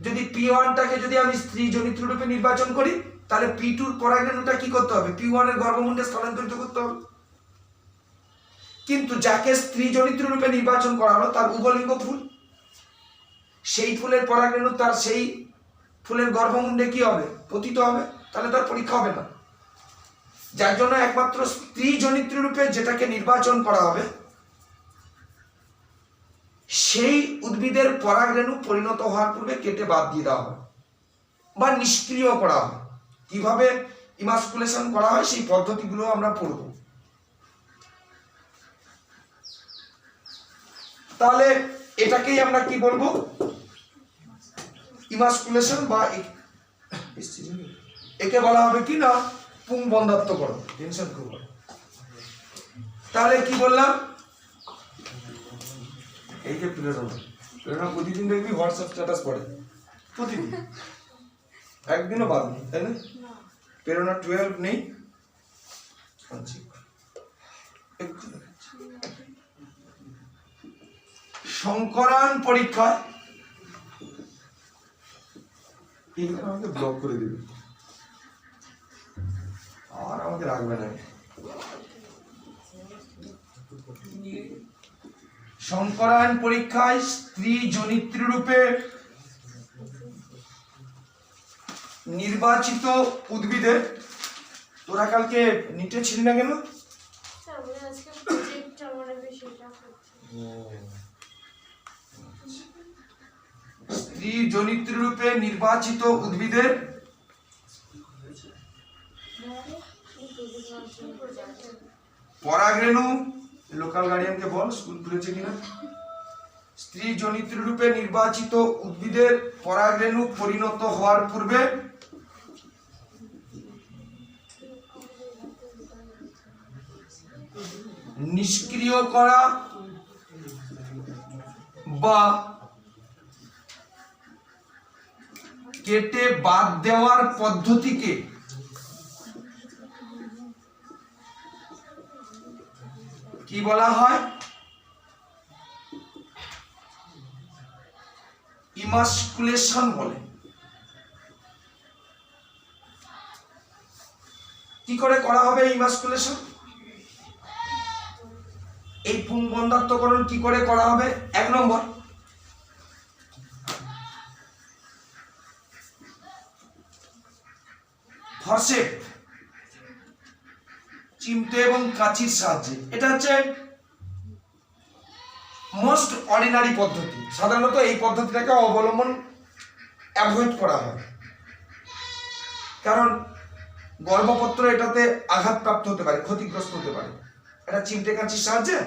যদি P1টাকে যদি আমি স্ত্রী জনিত্রী রূপে নির্বাচন করি, তাহলে P2 পরাগরেণুটা কি করতে হবে? P1 এর গর্ভমুণ্ডে স্থানান্তরিত করতে হবে। কিন্তু যাকে স্ত্রী জনিত্রী রূপে নির্বাচন করা হলো তার উভলিঙ্গ ফুল, সেই ফুলের পরাগরেণু তার সেই ফুলের গর্ভমুণ্ডে কি হবে? পতিত হবে, তাহলে তার পরীক্ষা হবে না। যার জন্য একমাত্র স্ত্রী জনিত্রী রূপে যেটাকে নির্বাচন করা হবে সেই উদ্ভিদের পরাগরেণু পরিণত হওয়ার পূর্বে কেটে বাদ দিয়ে দেওয়া হয় বা নিষ্ক্রিয় করা হয়। কিভাবে ইমাস্কুলেশন করা হয় সেই পদ্ধতিগুলো আমরা পড়ব। তাহলে এটাকেই আমরা কি বলবো? ইমাস্কুলেশন বা একে বলা হবে কি না, পুং বন্ধাত্মকরণ। টেনশন করব। তাহলে কি বললাম? এই যে প্রেরণা প্রতিদিন দেখবি হোয়াটসঅ্যাপ স্ট্যাটাস পড়ে, প্রতিদিন, একদিনও বাদ নেই, তাই না? প্রেরণা 12 নেই, সংকরায়ন পরীক্ষায় আমাকে ব্লক করে দিবে আর আমাকে রাখবে না। সংকরায়ন পরীক্ষায় স্ত্রী জনিত্রী রূপে নির্বাচিত উদ্ভিদের, তোরা কালকে নিটে ছিলি না কেন? স্ত্রী জনিত্রী রূপে নির্বাচিত উদ্ভিদের পরাগরেণু, লোকাল গার্ডিয়ানকে বল স্কুল খুলেছে কিনা। স্ত্রী জনিত্রী রূপে নির্বাচিত উদ্ভিদের পরাগরেণু পরিণত হওয়ার পূর্বে নিষ্ক্রিয় করা বা কেটে বাদ দেওয়ার পদ্ধতিকে কি বলা হয়? ইমাস্কুলেশন বলে। কি করে করা হবে ইমাস্কুলেশন? এই পুংবন্ধাত্মকরণ কি করে করা হবে? 1 নম্বর, ফরসেপ, চিমটে এবং কাঁচির সাহায্যে। এটা হচ্ছে মোস্ট অর্ডিনারি পদ্ধতি। সাধারণত এই পদ্ধতিটাকে অবলম্বন অ্যাভয়েড করা হয়, কারণ গর্ভপত্র এটাতে আঘাতপ্রাপ্ত হতে পারে, ক্ষতিগ্রস্ত হতে পারে। এটা চিমটে কাঁচির সাহায্যে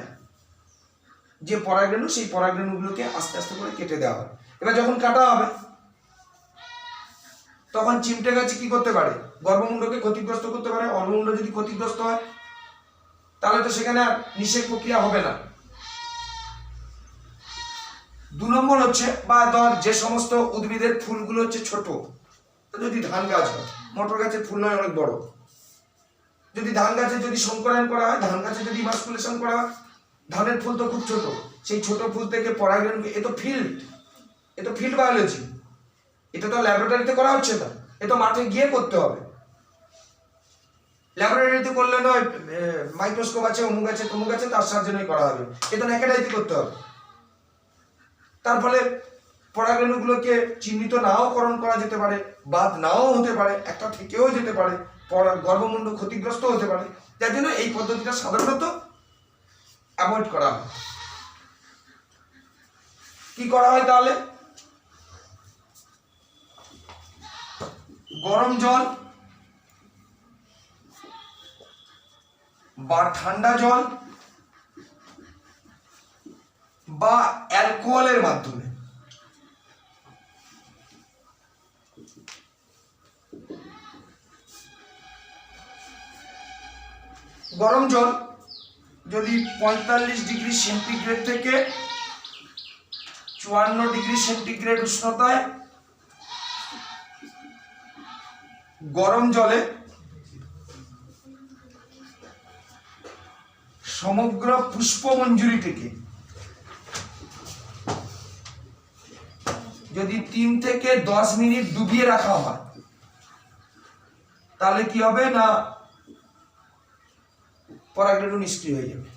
যে পরাগরেণু, সেই পরাগরেণুগুলোকে আস্তে আস্তে করে কেটে দেওয়া হয়। এবার যখন কাটা হবে তখন চিমটে কাঁচি কি করতে পারে? গর্ভমুণ্ডকে ক্ষতিগ্রস্ত করতে পারে। গর্ভমুণ্ড যদি ক্ষতিগ্রস্ত হয় তাহলে তো সেখানে আর নিষেক প্রক্রিয়া হবে না। 2 নম্বর হচ্ছে, বা ধর যে সমস্ত উদ্ভিদের ফুলগুলো হচ্ছে ছোট, যদি ধান গাছ হয়, মটর গাছের ফুল নয়, অনেক বড়, যদি ধান গাছে যদি সংকরায়ন করা হয়, ধান গাছে যদি ইমাস্কুলেশন করা হয়, ধানের ফুল তো খুব ছোট, সেই ছোট ফুল থেকে পরাগরেণু, এ তো ফিল্ড বায়োলজি, এটা তো ল্যাবরেটরিতে করা হচ্ছে না, এ তো মাঠে গিয়ে করতে হবে। ল্যাবরেটরিতে করলে নয়, মাইক্রোস্কোপ আছে, অমুক আছে, তমুক আছে, তার সাহায্যে নয় করা হবে, এ তো ন্যাকেডাইতে করতে হবে। তার ফলে পরাগরেণুগুলোকে চিহ্নিত নাও করণ করা যেতে পারে, বাদ নাও হতে পারে, একটা থেকেও যেতে পারে, গর্ভমুণ্ড ক্ষতিগ্রস্ত হতে পারে। যার জন্য এই পদ্ধতিটা সাধারণত অ্যাভয়েড করা হয়। কি করা হয় তাহলে? গরম জল বা ঠান্ডা জল বা অ্যালকোহলের মাধ্যমে গরম জল যদি 45 ডিগ্রি সেন্টিগ্রেড থেকে 54 ডিগ্রি সেন্টিগ্রেড উষ্ণতায় গরম জলে সমগ্র পুষ্পমঞ্জুরিটিকে যদি 3 থেকে 10 মিনিট ডুবিয়ে রাখা হয়, তাহলে কি হবে না, পরাগরেণু নিষ্ক্রিয় হয়ে যাবে।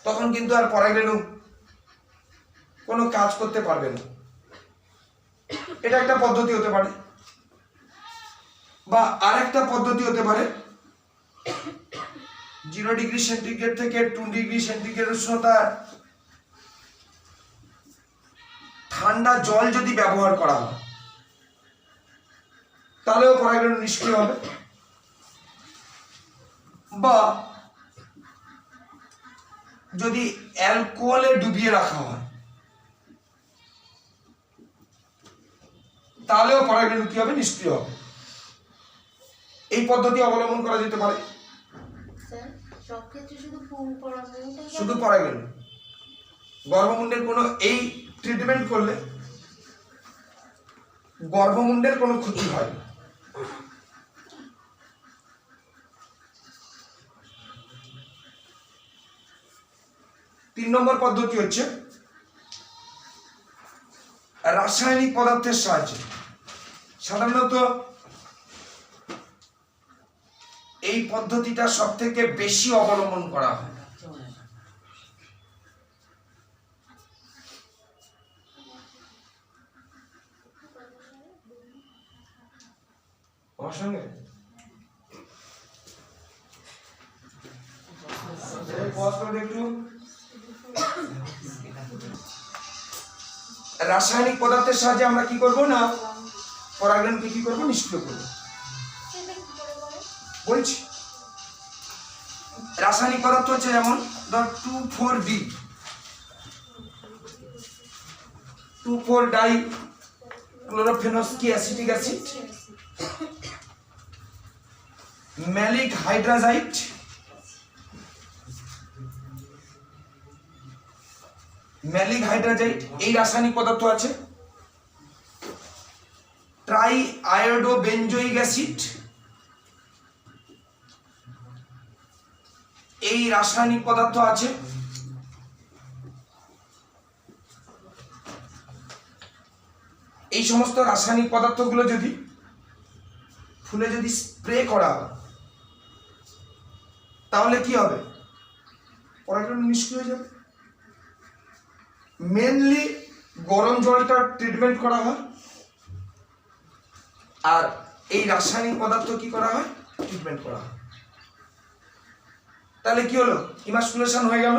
তখন কিন্তু আর পরাগরেণু কোনো কাজ করতে পারবে না। এটা একটা পদ্ধতি হতে পারে, বা আরেকটা পদ্ধতি হতে পারে 0 ডিগ্রি সেন্টিগ্রেড থেকে 2 ডিগ্রি সেন্টিগ্রেড উষ্ণতা ঠান্ডা জল যদি ব্যবহার করা হয়, তাহলেও পরাগরেণু নিষ্ক্রিয় হবে। বা যদি অ্যালকোহলে ডুবিয়ে রাখা হয়, তাহলেও পরাগরেণু কি হবে? নিষ্ক্রিয় হবে। এই পদ্ধতি অবলম্বন করা যেতে পারে। শুধু পরাগরেণু, গর্ভমুণ্ডের কোনো, এই ট্রিটমেন্ট করলে গর্ভমুণ্ডের কোনো ক্ষতি হয় না। তিন নম্বর পদ্ধতি হচ্ছে রাসায়নিক পদার্থের সাহায্যে। সাধারণত এই পদ্ধতিটা সব থেকে বেশি অবলম্বন করা হয়। আমার সঙ্গে একটু রাসায়নিক পদার্থের সাহায্যে আমরা কি করব না পরাগরেণুকে কি করব নিষ্ক্রিয় করব বলছি রাসায়নিক পদার্থ হচ্ছে যেমন ধর 2,4-D 2,4-ডাই ক্লোরোফেনস কি অ্যাসিটিক অ্যাসিড ম্যালিক হাইড্রাজাইট এই রাসায়নিক পদার্থ আছে ট্রাই আয়োডো বেঞ্জোইক অ্যাসিড এই রাসায়নিক পদার্থ আছে এই সমস্ত রাসায়নিক পদার্থগুলো যদি ফুলে যদি স্প্রে করা হয় তাহলে কি হবে পরাগরেণু নিষ্ক্রিয় হয়ে যাবে মেনলি গরম জলটা ট্রিটমেন্ট করা হয় আর এই রাসায়নিক পদার্থ কি করা হয় ট্রিটমেন্ট করা হয় তাহলে কি হলো ইমাস্কুলেশন হয়ে গেল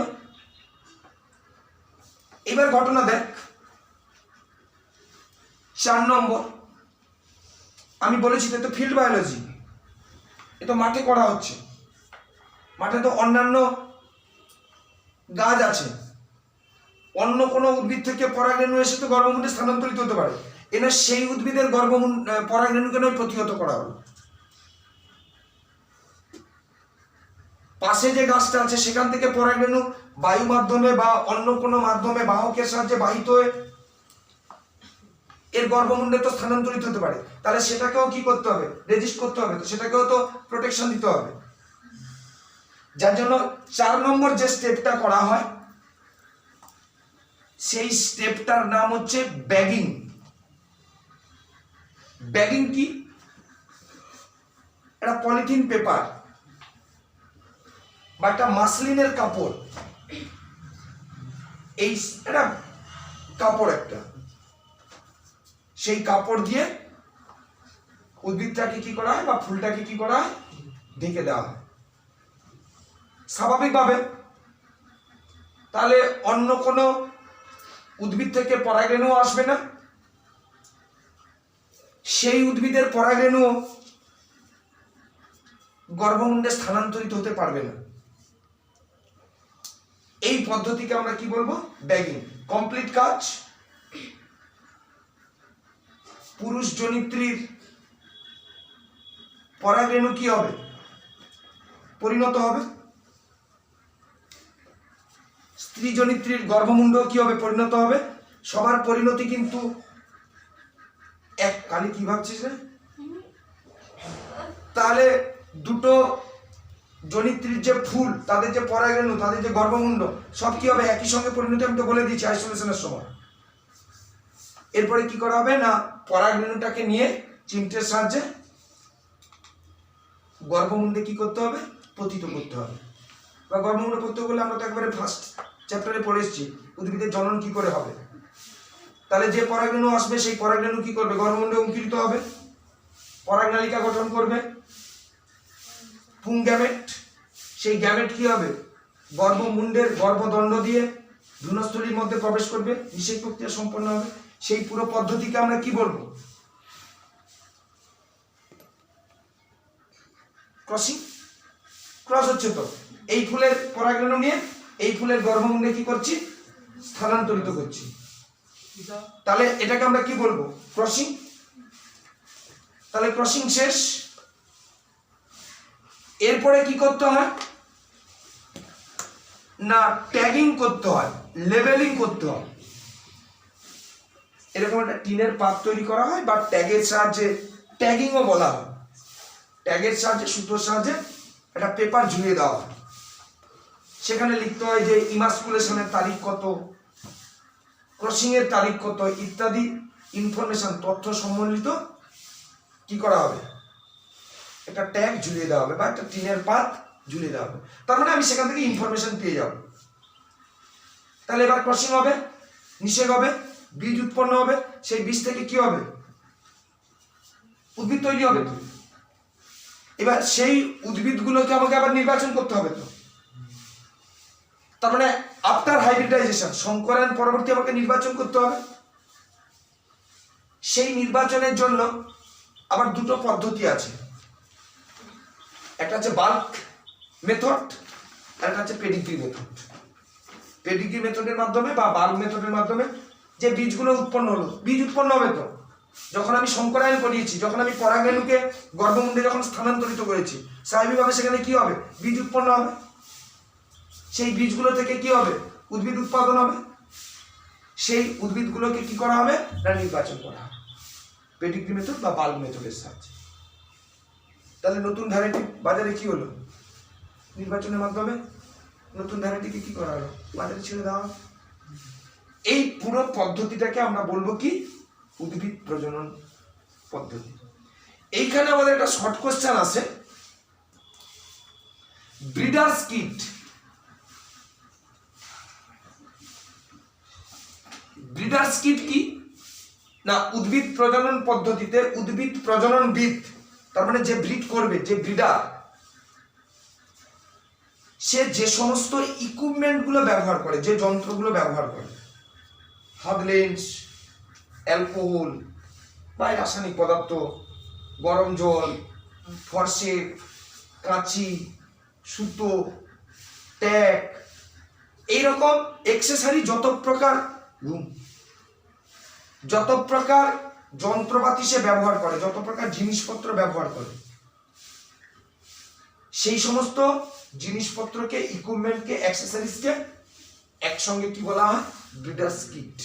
এবার ঘটনা দেখ 4 নম্বর আমি বলেছি তো ফিল্ড বায়োলজি এ তো মাঠে করা হচ্ছে মাঠে তো অন্যান্য গাছ আছে অন্য কোনো উদ্ভিদ থেকে পরাগরেণু এসে তো গর্ভমুণ্ডে স্থানান্তরিত হতে পারে এনে সেই উদ্ভিদের পরাগরেণুকে নয় প্রতিহত করা হলো পাশে যে গাছটা আছে সেখান থেকে পরাগরেণু বায়ু মাধ্যমে বা অন্য কোনো মাধ্যমে বাহকের সাহায্যে বাহিত হয়ে এর গর্ভমুণ্ডে তো স্থানান্তরিত হতে পারে তাহলে সেটাকেও কি করতে হবে রেজিস্ট করতে হবে তো সেটাকেও তো প্রোটেকশন দিতে হবে যার জন্য 4 নম্বর যে স্টেপটা করা হয় সেই স্টেপটার নাম হচ্ছে ব্যাগিং কি এটা পলিথিন পেপার বা একটা মাসলিনের কাপড় এই এটা কাপড় একটা সেই কাপড় দিয়ে উদ্ভিদটাকে কি করা হয় বা ফুলটাকে কি করা হয় ঢেকে দেওয়া হয় স্বাভাবিকভাবে তাহলে অন্য কোনো উদ্ভিদ থেকে পরাগরেণু আসবে না সেই উদ্ভিদের পরাগরেণু গর্ভমুণ্ডে স্থানান্তরিত হতে পারবে না এই পদ্ধতিকে আমরা কি বলবো ব্যাগিং কমপ্লিট কাজ পুরুষ জনিত্রীর পরাগরেণু কি হবে পরিণত হবে স্ত্রী জনিত্রীর গর্ভমুণ্ড কি হবে পরিণত হবে সবার পরিণতি কিন্তু এক কালি কি ভাবছিস রে তাহলে দুটো জনিত্রীর যে ফুল তাদের যে পরাগরেণু তাদের যে গর্ভমুণ্ড সব কি হবে একই সঙ্গে পরিণতি আমি তো বলে দিয়েছি আইসোলেশনের সময় এরপরে কি করা হবে না পরাগরেণুটাকে নিয়ে চিমটের সাহায্যে গর্ভমুণ্ডে কি করতে হবে পতিত করতে হবে বা গর্ভমুণ্ডে পতিত করলে আমরা তো একবারে ফার্স্ট চ্যাপ্টারে পড়ে এসেছি উদ্ভিদের জনন কি করে হবে তাহলে যে পরাগরেণু আসবে সেই পরাগরেণু কি করবে গর্ভমুণ্ডে অঙ্কুরিত হবে পরাগনালিকা গঠন করবে পুং গ্যামেট সেই গ্যামেট কি হবে গর্ভমুণ্ডের গর্ভদণ্ড দিয়ে ভ্রূণস্থলীর মধ্যে প্রবেশ করবে নিষেক প্রক্রিয়া সম্পন্ন হবে সেই পুরো পদ্ধতিকে আমরা কি বলবো ক্রসিং ক্রস হচ্ছে তো এই ফুলের পরাগরেণু নিয়ে এই ফুলের গর্ভমুণ্ডে কি করছি স্থানান্তরিত করছি তাহলে এটাকে আমরা কি বলবো ক্রসিং তাহলে ক্রসিং শেষ এরপরে কি করতে হয় না ট্যাগিং করতে হয় লেবেলিং করতে হয় এরকম একটা টিনের পাত তৈরি করা হয় বা ট্যাগের সাহায্যে ট্যাগিংও বলা হয় ট্যাগের সাহায্যে সুতোর সাহায্যে একটা পেপার ঝুলিয়ে দেওয়া হয় সেখানে লিখতে হয় যে ইমাস্কুলেশনের তারিখ কত ক্রসিং এর তারিখ কত ইত্যাদি ইনফরমেশন তথ্য সম্বলিত কি করা হবে একটা ট্যাগ ঝুলিয়ে দেওয়া হবে বা একটা টিনের পাত ঝুলিয়ে দেওয়া হবে তার মানে আমি সেখান থেকে ইনফরমেশন পেয়ে যাব তাহলে এবার ক্রসিং হবে নিষেক হবে বীজ উৎপন্ন হবে সেই বীজ থেকে কি হবে উদ্ভিদ তৈরি হবে এবার সেই উদ্ভিদগুলোকে আমাকে আবার নির্বাচন করতে হবে। তো তার মানে আফটার হাইব্রিডাইজেশন, সংকরায়ন পরবর্তী আমাকে নির্বাচন করতে হবে। সেই নির্বাচনের জন্য আবার দুটো পদ্ধতি আছে, একটা হচ্ছে বাল্ক মেথড আর একটা হচ্ছে পেডিগ্রি মেথড। পেডিগ্রি মেথডের মাধ্যমে বা বাল্ক মেথডের মাধ্যমে যে বীজগুলো উৎপন্ন হলো, বীজ উৎপন্ন হবে তো যখন আমি সংকরায়ন করিয়েছি, যখন আমি পরাগরেণুকে গর্ভমুণ্ডে যখন স্থানান্তরিত করেছি, স্বাভাবিকভাবে সেখানে কি হবে, বীজ উৎপন্ন হবে। সেই বীজগুলো থেকে কি হবে, উদ্ভিদ উৎপাদন হবে। সেই উদ্ভিদগুলোকে কি করা হবে না নির্বাচন করা হবে পেডিগ্রি মেথড বা বাল্ক মেথডের সাহায্যে। তাহলে নতুন ভ্যারাইটি বাজারে কি হলো, নির্বাচনের মাধ্যমে নতুন ভ্যারাইটিকে কি করা হলো, বাজারে ছেড়ে দেওয়া হলো। এই পুরো পদ্ধতিটাকে আমরা বলবো কি, উদ্ভিদ প্রজনন পদ্ধতি। এইখানে আমাদের একটা শর্ট কোশ্চেন আছে, ব্রিডার্স কিট। ব্রিডার্স কিট কি না, উদ্ভিদ প্রজনন পদ্ধতিতে উদ্ভিদ প্রজননবিদ, তার মানে যে ব্রিড করবে, যে ব্রিডার, সে যে সমস্ত ইকুইপমেন্ট গুলো ব্যবহার করে, যে যন্ত্রগুলো ব্যবহার করে, হাত লেন্স, অ্যালকোহল বা রাসায়নিক পদার্থ, গরম জল, ফরসেপ, কাঁচি, সুতো, ট্যাগ, এইরকম এক্সেসরি যত প্রকার যত প্রকার যন্ত্রপাতি সে ব্যবহার করে, যত প্রকার জিনিসপত্র ব্যবহার করে, সেই সমস্ত জিনিসপত্রকে, ইকুইপমেন্টকে, অ্যাক্সেসরিজকে একসঙ্গে কি বলা হয়, ব্রিডার্স কিট।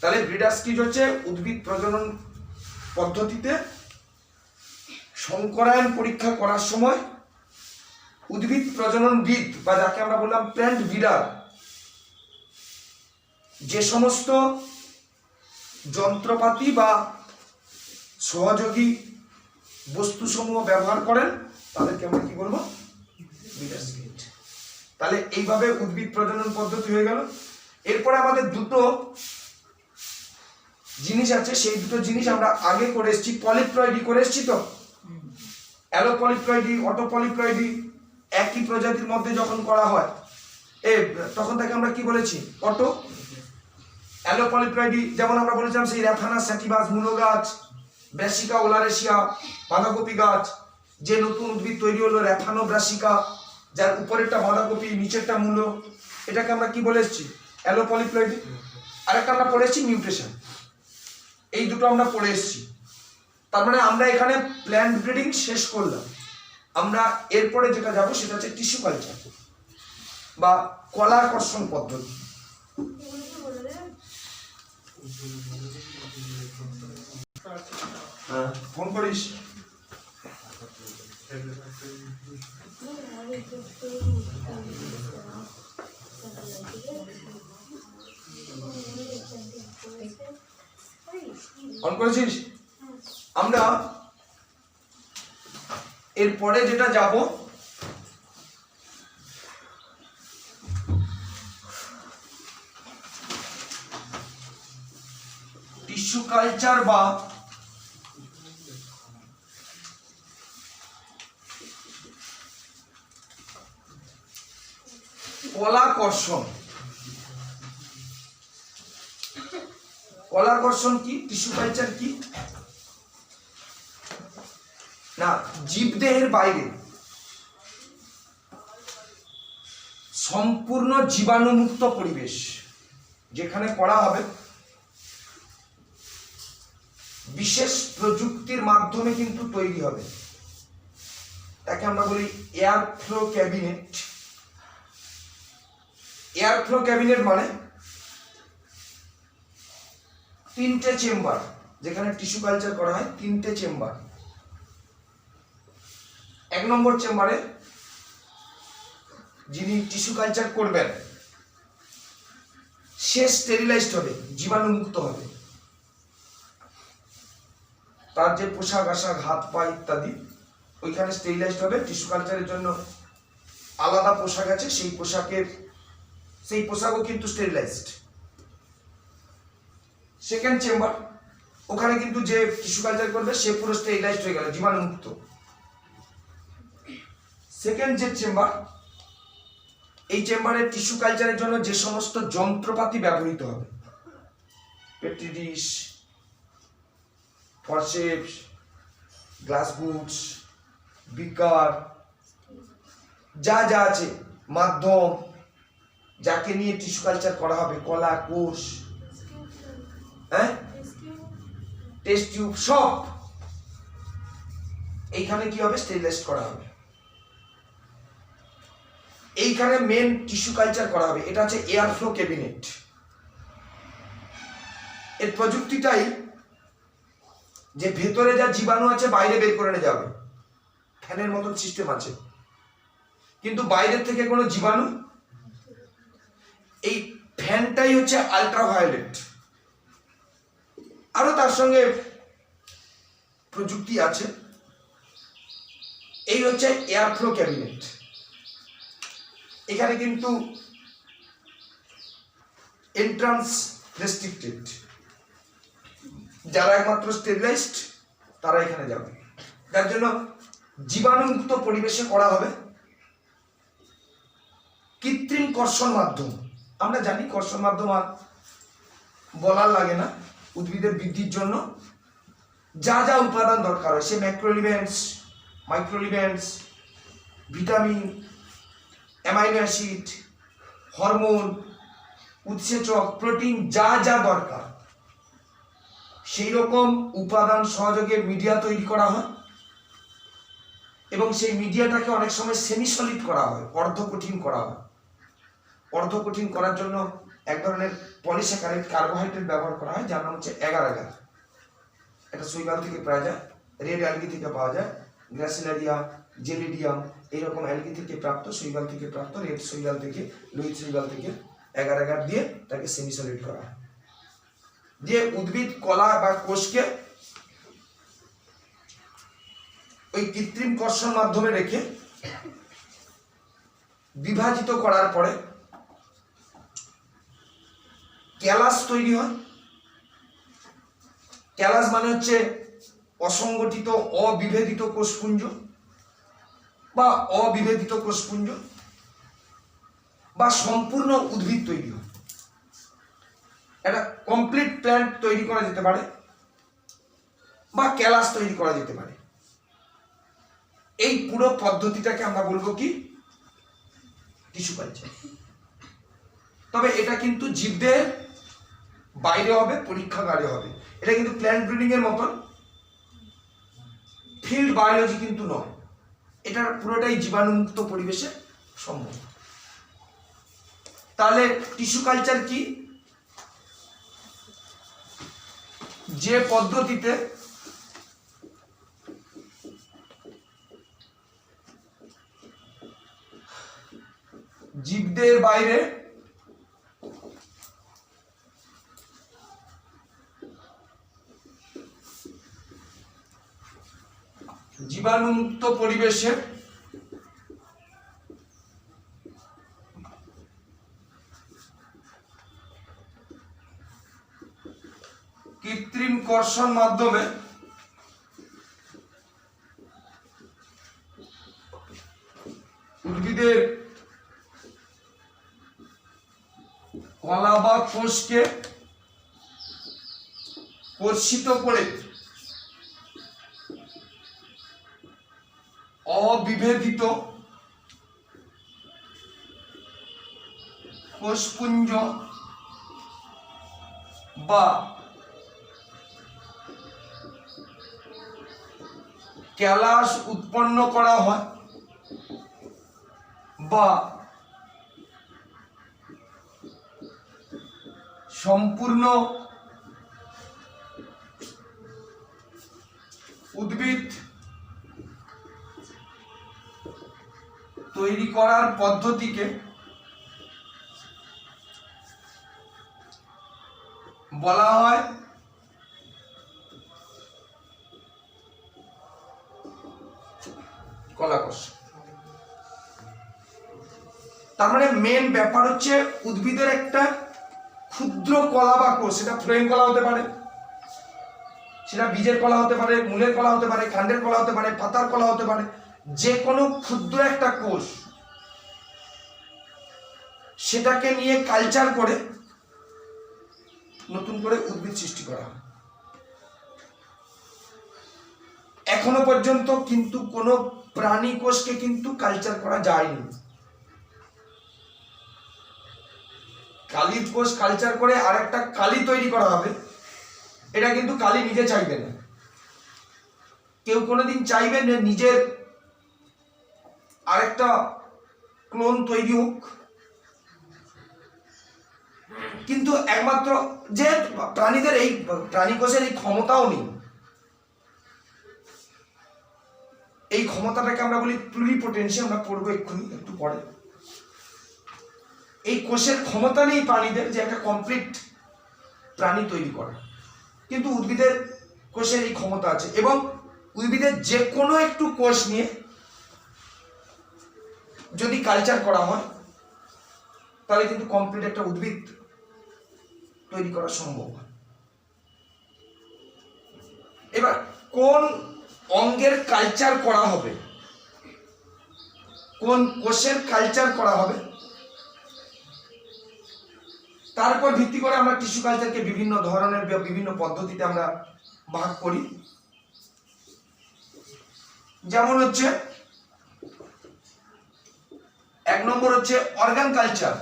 তাহলে ব্রিডার্স কিট হচ্ছে উদ্ভিদ প্রজনন পদ্ধতিতে সংকরায়ন পরীক্ষা করার সময় উদ্ভিদ প্রজননবিদ বা যাকে আমরা বললাম প্ল্যান্ট ব্রিডার, যে সমস্ত যন্ত্রপাতি বা সহযোগী বস্তুসমূহ ব্যবহার করেন তাদেরকে আমরা কি বলবো, ব্রিডার্স কিট। তাহলে এইভাবে উদ্ভিদ প্রজনন পদ্ধতি হয়ে গেল। এরপরে আমাদের দুটো জিনিস আছে, সেই দুটো জিনিস আমরা আগে করে এসেছি, পলিপ্লয়েডি করে এসেছি। তো অ্যালোপলিপ্লয়েডি, অটোপলিপ্লয়েডি একই প্রজাতির মধ্যে যখন করা হয় তখন তাকে আমরা কি বলেছি, অটো। অ্যালোপলিপ্লয়েডি যেমন আমরা বলেছিলাম সেই র্যাফানা স্যাটিভাস মূলো গাছ, ব্রাসিকা ওলারেশিয়া বাঁধাকপি গাছ, যে নতুন উদ্ভিদ তৈরি হলো র্যাফানো ব্রাসিকা, যার উপরেরটা বাঁধাকপি নিচেরটা মূলো, এটাকে আমরা কি বলে এসেছি, অ্যালোপলিপ্লয়েডি। আরেকটা আমরা পড়ে এসেছি মিউটেশন। এই দুটো আমরা পড়ে এসেছি। তার মানে আমরা এখানে প্ল্যান্ট ব্রিডিং শেষ করলাম। আমরা এরপরে যেটা যাব সেটা হচ্ছে টিস্যু কালচার বা কলাকর্ষণ পদ্ধতি। ফোন করিস। অন করেছিস? আমরা এরপরে যেটা যাব টিস্যু কালচার বা কলাকর্ষণ। কলাকর্ষণ কি, টিস্যু কালচার কি না, জীবদেহের বাইরে সম্পূর্ণ জীবাণুমুক্ত পরিবেশ যেখানে করা হবে, বিশেষ প্রযুক্তির মাধ্যমে কিন্তু তৈরি হবে, তাকে আমরা বলি air flow cabinet. Air flow cabinet মানে তিনটে চেম্বার, যেখানে টিস্যু কালচার করা হয় তিনটে চেম্বার। এক নম্বর চেম্বারে যিনি টিস্যু কালচার করবেন সে স্টেরিলাইজড হবে, জীবাণুমুক্ত হবে, তার যে পোশাক আশাক, হাত পা ইত্যাদি ওইখানে স্টেরিলাইজড হবে। টিস্যু কালচারের জন্য আলাদা পোশাক আছে, সেই পোশাকও কিন্তু স্টেরিলাইজড। সেকেন্ড চেম্বার, ওখানে কিন্তু যে টিস্যু কালচার করবে সে পুরো স্টেরিলাইজড হয়ে গেল, জীবাণুমুক্ত। সেকেন্ড যে চেম্বার, এই চেম্বারে টিস্যু কালচারের জন্য যে সমস্ত যন্ত্রপাতি ব্যবহৃত হবে, পেট্রি ডিশ, ফরসেপস, গ্লাস গুডস, বিকার, যা যা আছে, মাধ্যম যাকে নিয়ে টিস্যু কালচার করা হবে, কলা, কোষ, হ্যাঁ, টেস্ট টিউব, সব এইখানে কি হবে, স্টেরিলাইজড করা হবে। এইখানে মেন টিস্যু কালচার করা হবে। এটা হচ্ছে এয়ার ফ্লো ক্যাবিনেট। এর প্রযুক্তিটাই যে ভেতরে যা জীবাণু আছে বাইরে বের করে নিয়ে যাবে, ফ্যানের মতন সিস্টেম আছে, কিন্তু বাইরের থেকে কোনো জীবাণু, এই ফ্যানটাই হচ্ছে আল্ট্রাভায়োলেট। আরো তার সঙ্গে প্রযুক্তি আছে। এই হচ্ছে এয়ার ফ্লো ক্যাবিনেট। এখানে কিন্তু এন্ট্রান্স রেস্ট্রিক্টেড, যারা একমাত্র স্টেরিলাইজড তারা এখানে যাবে। যার জন্য জীবাণুমুক্ত পরিবেশে করা হবে। কৃত্রিম কর্ষণ মাধ্যম, আমরা জানি কর্ষণ মাধ্যম আর বলার লাগে না। উদ্ভিদের বৃদ্ধির জন্য যা যা উপাদান দরকার হয়, সে ম্যাক্রোলিভেন্টস, মাইক্রোলিভেন্টস, ভিটামিন, অ্যামাইনো অ্যাসিড, হরমোন, উৎসেচক, প্রোটিন, যা যা দরকার সেই রকম উপাদান সহযোগে মিডিয়া তৈরি করা হয় এবং সেই মিডিয়াটাকে অনেক সময় সেমি সলিড করা হয়, অর্ধকঠিন করা হয়। অর্ধকঠিন করার জন্য এক ধরনের পলিস্যাকারাইড কার্বোহাইড্রেট ব্যবহার করা হয়, যার নাম হচ্ছে এগার এগার। এটা শৈবাল থেকে পাওয়া যায়, রেড অ্যালগি থেকে পাওয়া যায়, গ্রাসিলারিয়া, জেলিডিয়াম, এইরকম অ্যালগি থেকে প্রাপ্ত, শৈবাল থেকে প্রাপ্ত, রেড শৈবাল থেকে, লোহিত শৈবাল থেকে এগার এগার দিয়ে তাকে সেমি সলিড করা হয়। দিয়ে উদ্ভিদ কলা বা কোষকে ওই কৃত্রিম কর্ষণ মাধ্যমে রেখে বিভাজিত করার পরে ক্যালাস তৈরি হয়। ক্যালাস মানে হচ্ছে অসংগঠিত অবিভেদিত কোষপুঞ্জ বা অবিভেদিত কোষপুঞ্জ বা সম্পূর্ণ উদ্ভিদ তৈরি হয়। একটা কমপ্লিট প্ল্যান্ট তৈরি করা যেতে পারে বা ক্যালাস তৈরি করা যেতে পারে। এই পুরো পদ্ধতিটাকে আমরা বলবো কি, টিস্যু কালচার। তবে এটা কিন্তু জীবদের বাইরে হবে, পরীক্ষাগারে হবে। এটা কিন্তু প্ল্যান্ট ব্রিডিং এর মতন ফিল্ড বায়োলজি কিন্তু নয়। এটা পুরোটাই জীবাণুমুক্ত পরিবেশে সম্ভব। তাহলে টিস্যু কালচার কি? যে পদ্ধতিতে জীবদের বাইরে জীবাণুমুক্ত পরিবেশে কৃত্রিম কর্ষণ মাধ্যমে উদ্ভিদের কলা বা কোষকে কর্ষিত করে অবিভেদিত কোষপুঞ্জ বা ক্যালাস উৎপন্ন করা হয় বা সম্পূর্ণ উদ্ভিদ তৈরি করার পদ্ধতিকে বলা হয় কলা কোষ। তার মানে মেন ব্যাপার হচ্ছে উদ্ভিদের একটা ক্ষুদ্র কলা বা কোষ, সেটা ফ্লোয়েম কলা হতে পারে, সেটা বীজের কলা হতে পারে, মূলের কলা হতে পারে, কাণ্ডের কলা হতে পারে, পাতার কলা হতে পারে, যে কোনো ক্ষুদ্র একটা কোষ সেটাকে নিয়ে কালচার করে নতুন করে উদ্ভিদ সৃষ্টি করা হয়। এখনো পর্যন্ত কিন্তু কোনো প্রাণী কোষকে কিন্তু কালচার করা যায়নি। কালির কোষ কালচার করে আর একটা কালি তৈরি করা হবে, এটা কিন্তু কালি নিজে চাইবে না। কেউ কোনোদিন চাইবে না নিজের আরেকটা ক্লোন তৈরি হোক, কিন্তু একমাত্র যে প্রাণীদের এই প্রাণী কোষের এই ক্ষমতাও নেই। এই ক্ষমতাটাকে আমরা বলি প্লুরিপোটেন্সি, আমরা পড়বো এক্ষুনি একটু পরে। এই কোষের ক্ষমতা নেই প্রাণীদের যে একটা কমপ্লিট প্রাণী তৈরি করা, কিন্তু উদ্ভিদের কোষের এই ক্ষমতা আছে। এবং উদ্ভিদের যে কোনো একটু কোষ নিয়ে যদি কালচার করা হয় তাহলে কিন্তু কমপ্লিট একটা উদ্ভিদ তৈরি করা সম্ভব। এবার কোন অঙ্গের কালচার করা হবে, কোন কোষের কালচার করা হবে, তারপর ভিত্তি করে আমরা টিস্যু কালচারকে বিভিন্ন ধরনের বিভিন্ন পদ্ধতিতে আমরা ভাগ করি। যেমন হচ্ছে 1 নম্বর হচ্ছে অর্গান কালচার,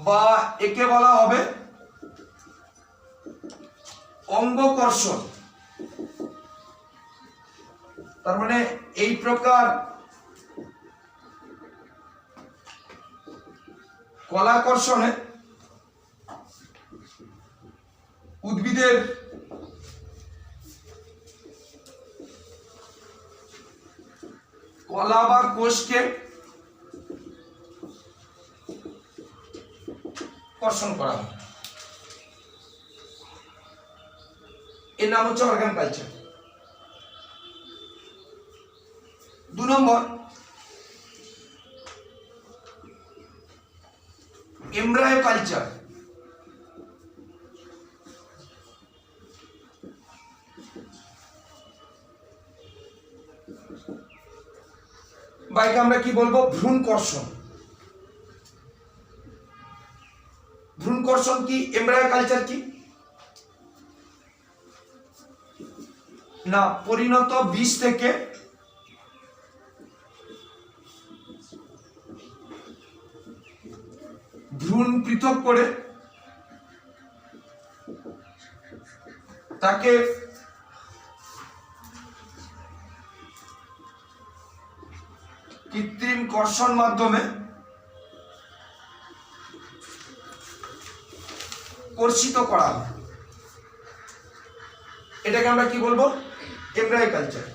বা একে বলা হবে অঙ্গকর্ষণ। তার মানে এই প্রকার কলাকর্ষণে উদ্ভিদের কলা বা কোষকে কর্ষণ করা হয়, এর নাম হচ্ছে অর্গান কালচার। 2 নম্বর এমব্রায়ো কালচার। বা একে আমরা কি বলবো, ভ্রূণ কর্ষণ। ভ্রূণ কর্ষণ কি, এমব্রায়ো কালচার কি না, পরিণত বীজ থেকে ভ্রূণ পৃথক করে তাকে কৃত্রিম কর্ষণ মাধ্যমে কর্ষিত করা হয়, এটাকে আমরা কি বলবো, এমব্রায়ো কালচার।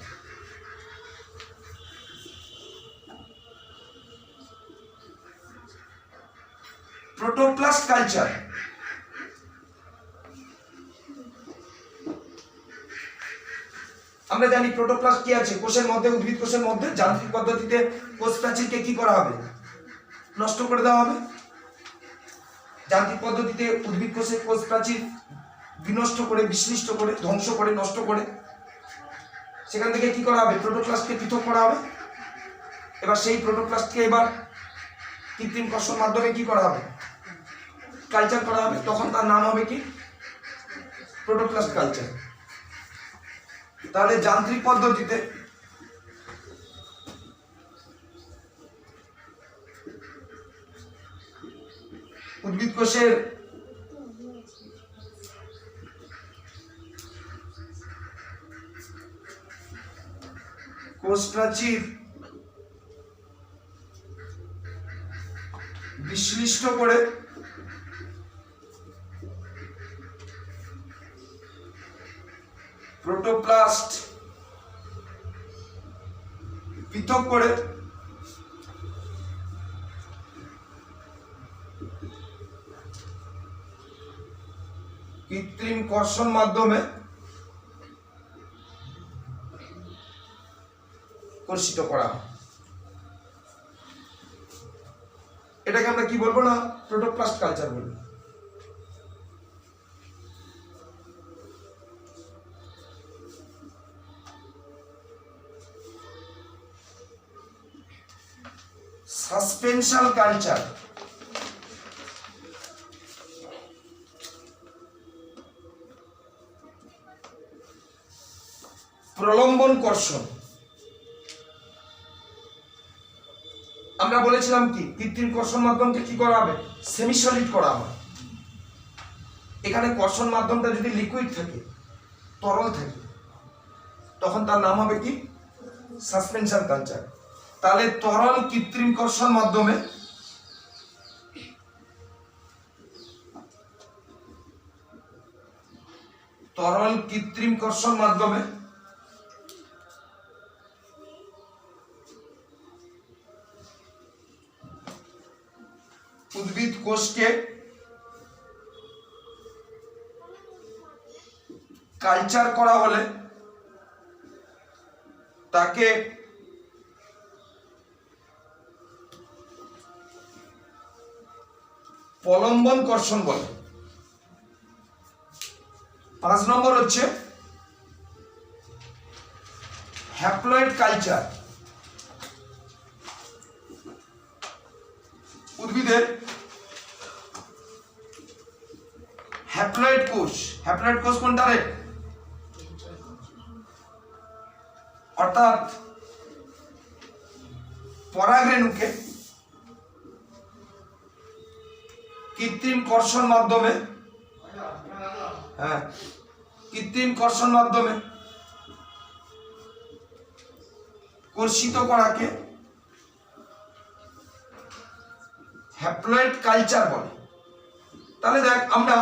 Protoplast culture. আমরা জানি প্রোটোপ্লাস্ট কি আছে কোষের মধ্যে, উদ্ভিদ কোষের মধ্যে যান্ত্রিক পদ্ধতিতে কোষ প্রাচীরকে কি করা হবে, নষ্ট করে দেওয়া হবে। যান্ত্রিক পদ্ধতিতে উদ্ভিদ কোষের কোষ প্রাচীর বিনষ্ট করে, বিশ্লিষ্ট করে, ধ্বংস করে, নষ্ট করে সেখান থেকে কি করা হবে, প্রোটোপ্লাস্টকে পৃথক করা হবে। এবার সেই প্রোটোপ্লাস্টকে এবার কৃত্রিম কর্ষণ মাধ্যমে কি করা হবে, কালচার করা হবে। তখন তার নাম হবে কি, প্রোটোপ্লাস্ট কালচার। তাহলে যান্ত্রিক পদ্ধতিতে উদ্ভিদ কোষের কোষ প্রাচীর বিশ্লিষ্ট করে প্রোটোপ্লাস্ট পৃথক করে কৃত্রিম কর্ষণ মাধ্যমে কর্ষিত করা হয়। এটাকে আমরা কি বলবো না, প্রোটোপ্লাস্ট কালচার বলবো। সাসপেনশন কালচার, প্রলম্বন কর্ষণ। আমরা বলেছিলাম কি কৃত্রিম কর্ষণ মাধ্যমকে কি করা হবে, সেমি সলিড করা হবে। এখানে কর্ষণ মাধ্যমটা যদি লিকুইড থাকে, তরল থাকে, তখন তার নাম হবে কি সাসপেনশন কালচার। তাহলে তরল কৃত্রিম কর্ষণ মাধ্যমে উদ্ভিদ কোষকে কালচার করা হলে তাকে প্রলম্বন কর্ষণ বলে। 5 নম্বর হচ্ছে হ্যাপ্লয়েড কালচার। উদ্ভিদের হ্যাপ্লয়েড কোষ কোনটা রে? অর্থাৎ পরাগরেণুকে কৃত্রিম কর্ষণ মাধ্যমে কর্ষিত করাকে হ্যাপ্লয়েড কালচার বলে। তাহলে দেখ আমরা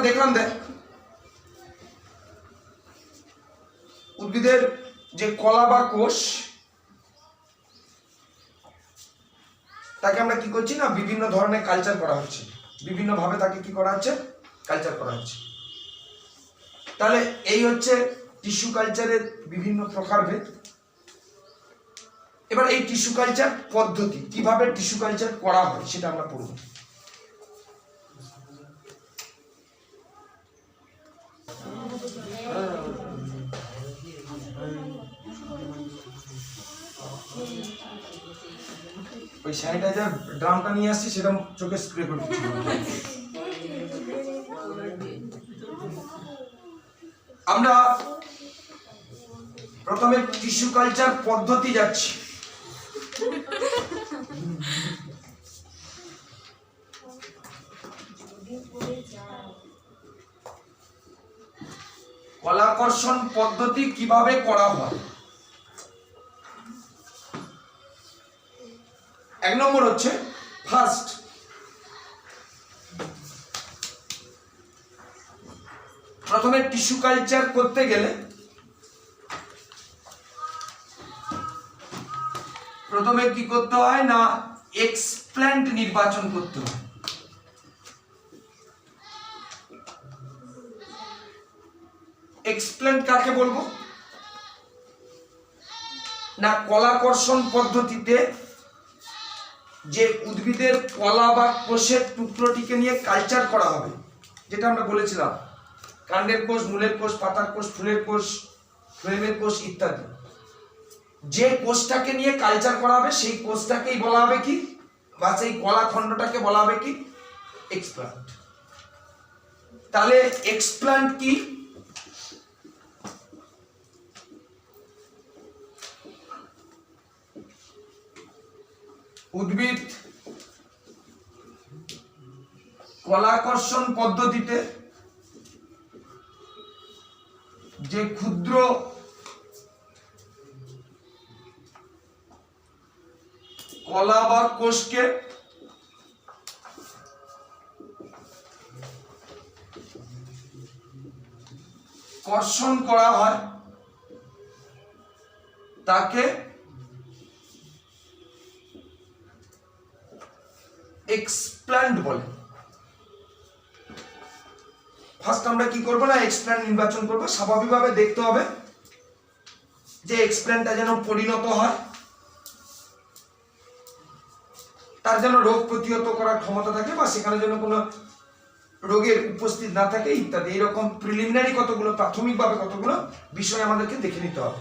দেখলাম দেখ উদ্ভিদের যে কলা বা কোষ, তাকে আমরা কি করছি না, বিভিন্ন ধরনের কালচার করা হচ্ছে, বিভিন্ন ভাবে তাকে কি করা হচ্ছে, কালচার করা হচ্ছে। তাহলে এই হচ্ছে টিস্যু কালচারের বিভিন্ন প্রকারভেদ। এবার এই টিস্যু কালচার পদ্ধতি, কিভাবে টিস্যু কালচার করা হয় সেটা আমরা পড়ব। ওই স্যানিটাইজার ড্রামটা নিয়ে আসছি, সেটা চোখে স্প্রে করে দিচ্ছি। আমরা প্রথমে টিস্যু কালচার পদ্ধতি যাচ্ছি। কলাকর্ষণ পদ্ধতি কিভাবে করা হয়। 1 নম্বর হচ্ছে ফার্স্ট প্রথমে টিস্যু কালচার করতে গেলে প্রথমে কি করতে হয় না, এক্সপ্ল্যান্ট নির্বাচন করতে হয়। এক্সপ্ল্যান্ট কাকে বলবো না, কলাকর্ষণ পদ্ধতিতে যে উদ্ভিদের কলা বা কোষের টুকরোটিকে নিয়ে কালচার করা হবে, যেটা আমরা বলেছিলাম কাণ্ডের কোষ, মূলের কোষ, পাতার কোষ, ফুলের কোষ, ফ্লোয়েমের কোষ ইত্যাদি, যে কোষটাকে নিয়ে কালচার করা হবে সেই কোষটাকেই বলা হবে কি, বা সেই কলা খণ্ডটাকে বলা হবে কি, এক্সপ্ল্যান্ট। তাহলে এক্সপ্ল্যান্ট কি, উদ্ভিদ কলাকর্ষণ পদ্ধতিতে যে ক্ষুদ্র কলা বা কোষকে কর্ষণ করা হয় তাকে এক্সপ্ল্যান্ট বলে। ফার্স্ট আমরা কি করব না, এক্সপ্ল্যান্ট নির্বাচন করব। স্বাভাবিকভাবে দেখতে হবে যে এক্সপ্ল্যান্টটা যেন পরিণত হয়, তার যেন রোগ প্রতিহত করার ক্ষমতা থাকে, বা সেখানে যেন কোনো রোগের উপস্থিত না থাকে ইত্যাদি। এরকম প্রিলিমিনারি কতগুলো, প্রাথমিকভাবে কতগুলো বিষয় আমাদেরকে দেখে নিতে হবে।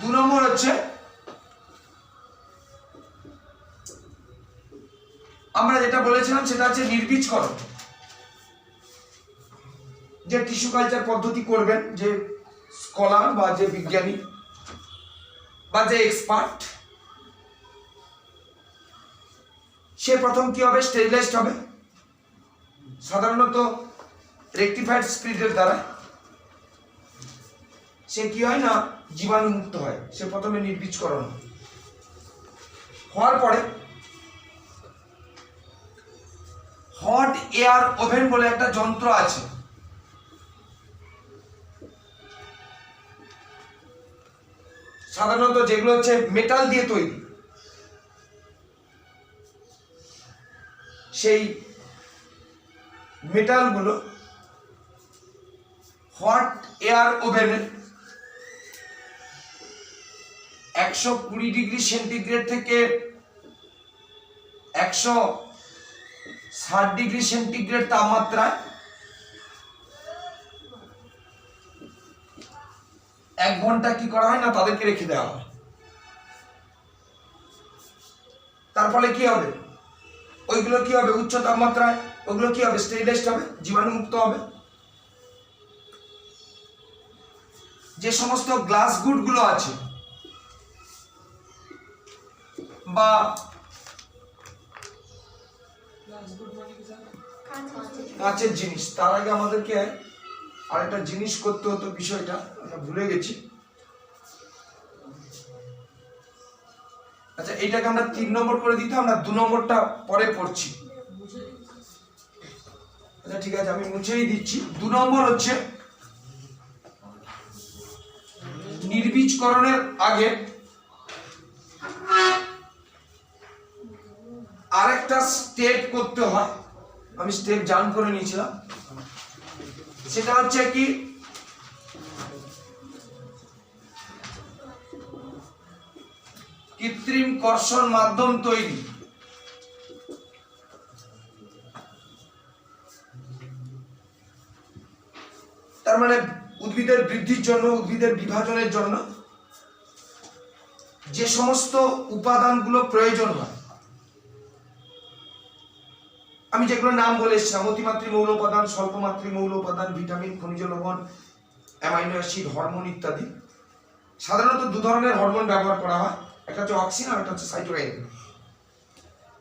2 নম্বর হচ্ছে আমরা যেটা বলেছিলাম সেটা হচ্ছে নির্বীজকরণ। যে টিস্যু কালচার পদ্ধতি করবেন, যে স্কলার বা যে বিজ্ঞানী বা যে এক্সপার্ট, সে প্রথম কি হবে, স্টেরিলাইজড হবে, সাধারণত রেকটিফাইড স্পিরিটের দ্বারা। সে কি হয় না, জীবাণু মুক্ত হয়। সে প্রথমে নির্বীজকরণ হওয়ার পরে হট এয়ার ওভেন বলে একটা যন্ত্র আছে, সাধারণত যেগুলো হচ্ছে মেটাল দিয়ে তৈরি, সেই মেটালগুলো হট এয়ার ওভেনে 120 ডিগ্রি সেন্টিগ্রেড থেকে 160 ডিগ্রি সেন্টিগ্রেড তাপমাত্রায় 1 ঘন্টা কি করা হয় না, তাদেরকে রেখে দেওয়া হয়। তার ফলে কি হবে, ওইগুলো কি হবে, উচ্চ তাপমাত্রায় ওগুলো কি হবে, স্টেরিলাইজড হবে, জীবাণু মুক্ত হবে। যে সমস্ত গ্লাস গুড গুলো আছে বা কাঁচের জিনিস, তার আগে আমাদেরকে আরেকটা জিনিস করতে হতো, বিষয়টা আমরা ভুলে গেছি। আচ্ছা, এইটাকে আমরা 3 নম্বর করে দিতে, আমরা 2 নম্বরটা পরে পড়ছি। আচ্ছা ঠিক আছে, আমি মুছেই দিচ্ছি। 2 নম্বর হচ্ছে নির্বীজকরণের আগে আরেকটা স্টেপ করতে হয়, আমি স্টেপ জান করে নিয়েছিলাম। সেটা হচ্ছে কি, কৃত্রিম কর্ষণ মাধ্যম তৈরি। তার মানে উদ্ভিদের বৃদ্ধির জন্য, উদ্ভিদের বিভাজনের জন্য যে সমস্ত উপাদানগুলো প্রয়োজন হয়, আমি যেগুলো নাম বলে এসেছিলাম, অতিমাত্রিক মৌল উপাদান, স্বল্পমাত্রিক মৌল উপাদান, ভিটামিন, খনিজ লবণ, অ্যামাইনো অ্যাসিড, হরমোন ইত্যাদি। সাধারণত 2 ধরনের হরমোন ব্যবহার করা হয়, একটা হচ্ছে অক্সিন আর একটা হচ্ছে সাইটোকাইনিন।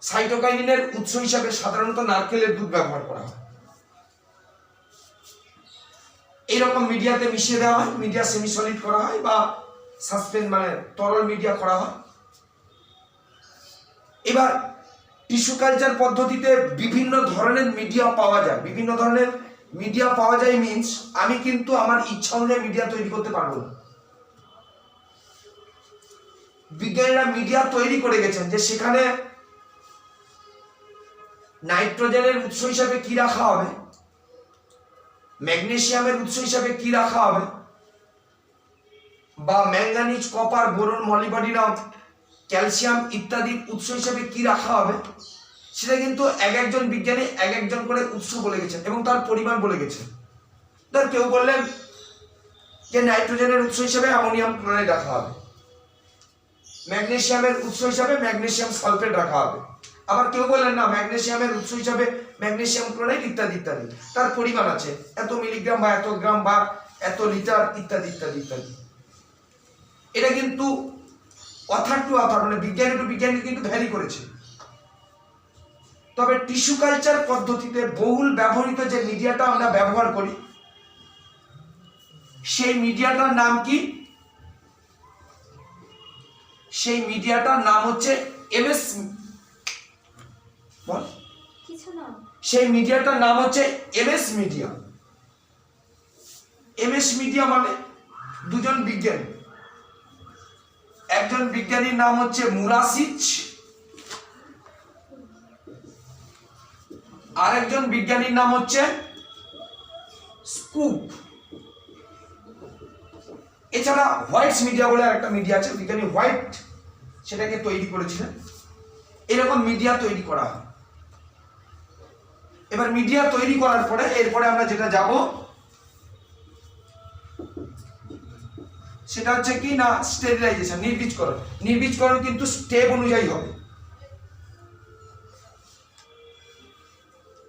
সাইটোকাইনিনের উৎস হিসাবে সাধারণত নারকেলের দুধ ব্যবহার করা হয়। এইরকম মিডিয়াতে মিশিয়ে দেওয়া হয়, মিডিয়া সেমি সলিড করা হয় বা সাসপেন্ড মানে তরল মিডিয়া করা হয়। এবার টিস্যু কালচার পদ্ধতিতে বিভিন্ন ধরনের মিডিয়া পাওয়া যায়। বিভিন্ন ধরনের মিডিয়া পাওয়া যায় মিন্স আমি কিন্তু আমার ইচ্ছা অনুযায়ী মিডিয়া তৈরি করতে পারবো না। বিজ্ঞানীরা মিডিয়া তৈরি করে গেছেন যে সেখানে নাইট্রোজেনের উৎস হিসাবে কি রাখা হবে, ম্যাগনেসিয়ামের উৎস হিসাবে কি রাখা হবে, বা manganese, copper, boron, molybdenum, calcium ইত্যাদির উৎস হিসাবে কি রাখা হবে, সেটা কিন্তু এক একজন বিজ্ঞানী এক একজন করে উৎস বলে গেছেন এবং তার পরিমাণ বলে গেছেন। ধর কেউ বললেন যে নাইট্রোজেনের উৎস হিসাবে অ্যামোনিয়াম ক্লোরাইড রাখা হবে, ম্যাগনেসিয়ামের উৎস হিসাবে ম্যাগনেসিয়াম সালফেট রাখা হবে, আবার কেউ বললেন না ম্যাগনেসিয়ামের উৎস হিসাবে ম্যাগনেসিয়াম ক্লোরাইড ইত্যাদি ইত্যাদি, তার পরিমাণ আছে এত মিলিগ্রাম বা এত গ্রাম বা এত লিটার ইত্যাদি ইত্যাদি ইত্যাদি। এটা কিন্তু অথার টু অথার মানে বিজ্ঞানী টু বিজ্ঞানী কিন্তু ভ্যারি করেছে। তবে টিস্যু কালচার পদ্ধতিতে বহুল ব্যবহৃত যে মিডিয়াটা আমরা ব্যবহার করি, সেই মিডিয়াটার নাম কি, সেই মিডিয়াটার নাম হচ্ছে এমএস। বল কিছু না, সেই মিডিয়াটার নাম হচ্ছে এমএস মিডিয়া। এমএস মিডিয়া মানে দুজন বিজ্ঞানী, একজন বিজ্ঞানীর নাম হচ্ছে মুরাসিচ, আরেকজন বিজ্ঞানীর নাম হচ্ছে স্কুপ। এছাড়া হোয়াইটস মিডিয়া বলে একটা মিডিয়া আছে, বিজ্ঞানী হোয়াইট সেটাকে তৈরি করেছিলেন। এরকম মিডিয়া তৈরি করা হয়। এবার মিডিয়া তৈরি করার পরে এরপরে আমরা যেটা যাব সেটা হচ্ছে কি না স্টেরিলাইজেশন, নির্বীজকরণ। নির্বীজকরণ কিন্তু স্টেপ অনুযায়ী হবে।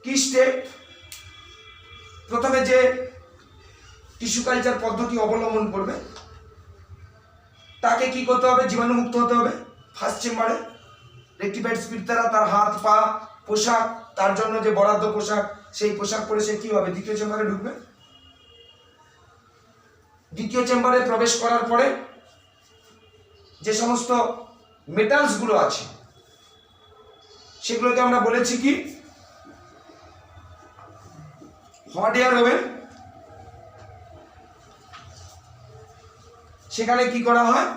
কি স্টেপ? প্রথমে যে টিস্যু কালচার পদ্ধতি অবলম্বন করবে তাকে কি করতে হবে? জীবাণুমুক্ত হতে হবে ফার্স্ট চেম্বারে। রেক্টিফাইড স্পিড দ্বারা তার হাত পা পোশাক, তার জন্য যে বরাদ্দ পোশাক, সেই পোশাক পরে সে কি হবে? দ্বিতীয় চেম্বারে ঢুকবে। দ্বিতীয় চেম্বারে প্রবেশ করার পরে যে সমস্ত মেটালস গুলো আছে সেগুলোকে আমরা বলেছি কি হট এয়ার ওভেন। সেখানে কি করা হয়?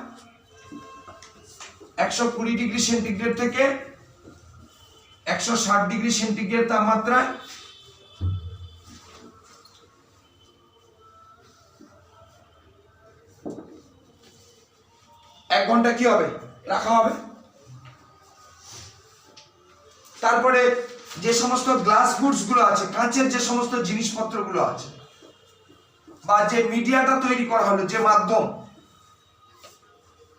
120 ডিগ্রি সেন্টিগ্রেড থেকে 160 ডিগ্রি সেন্টিগ্রেড তাপমাত্রায় এক ঘন্টা কি হবে? রাখা হবে। তারপরে যে সমস্ত গ্লাস গুডস গুলো আছে, কাঁচের যে সমস্ত জিনিসপত্র গুলো আছে, বা যে মিডিয়াটা তৈরি করা হলো, যে মাধ্যম,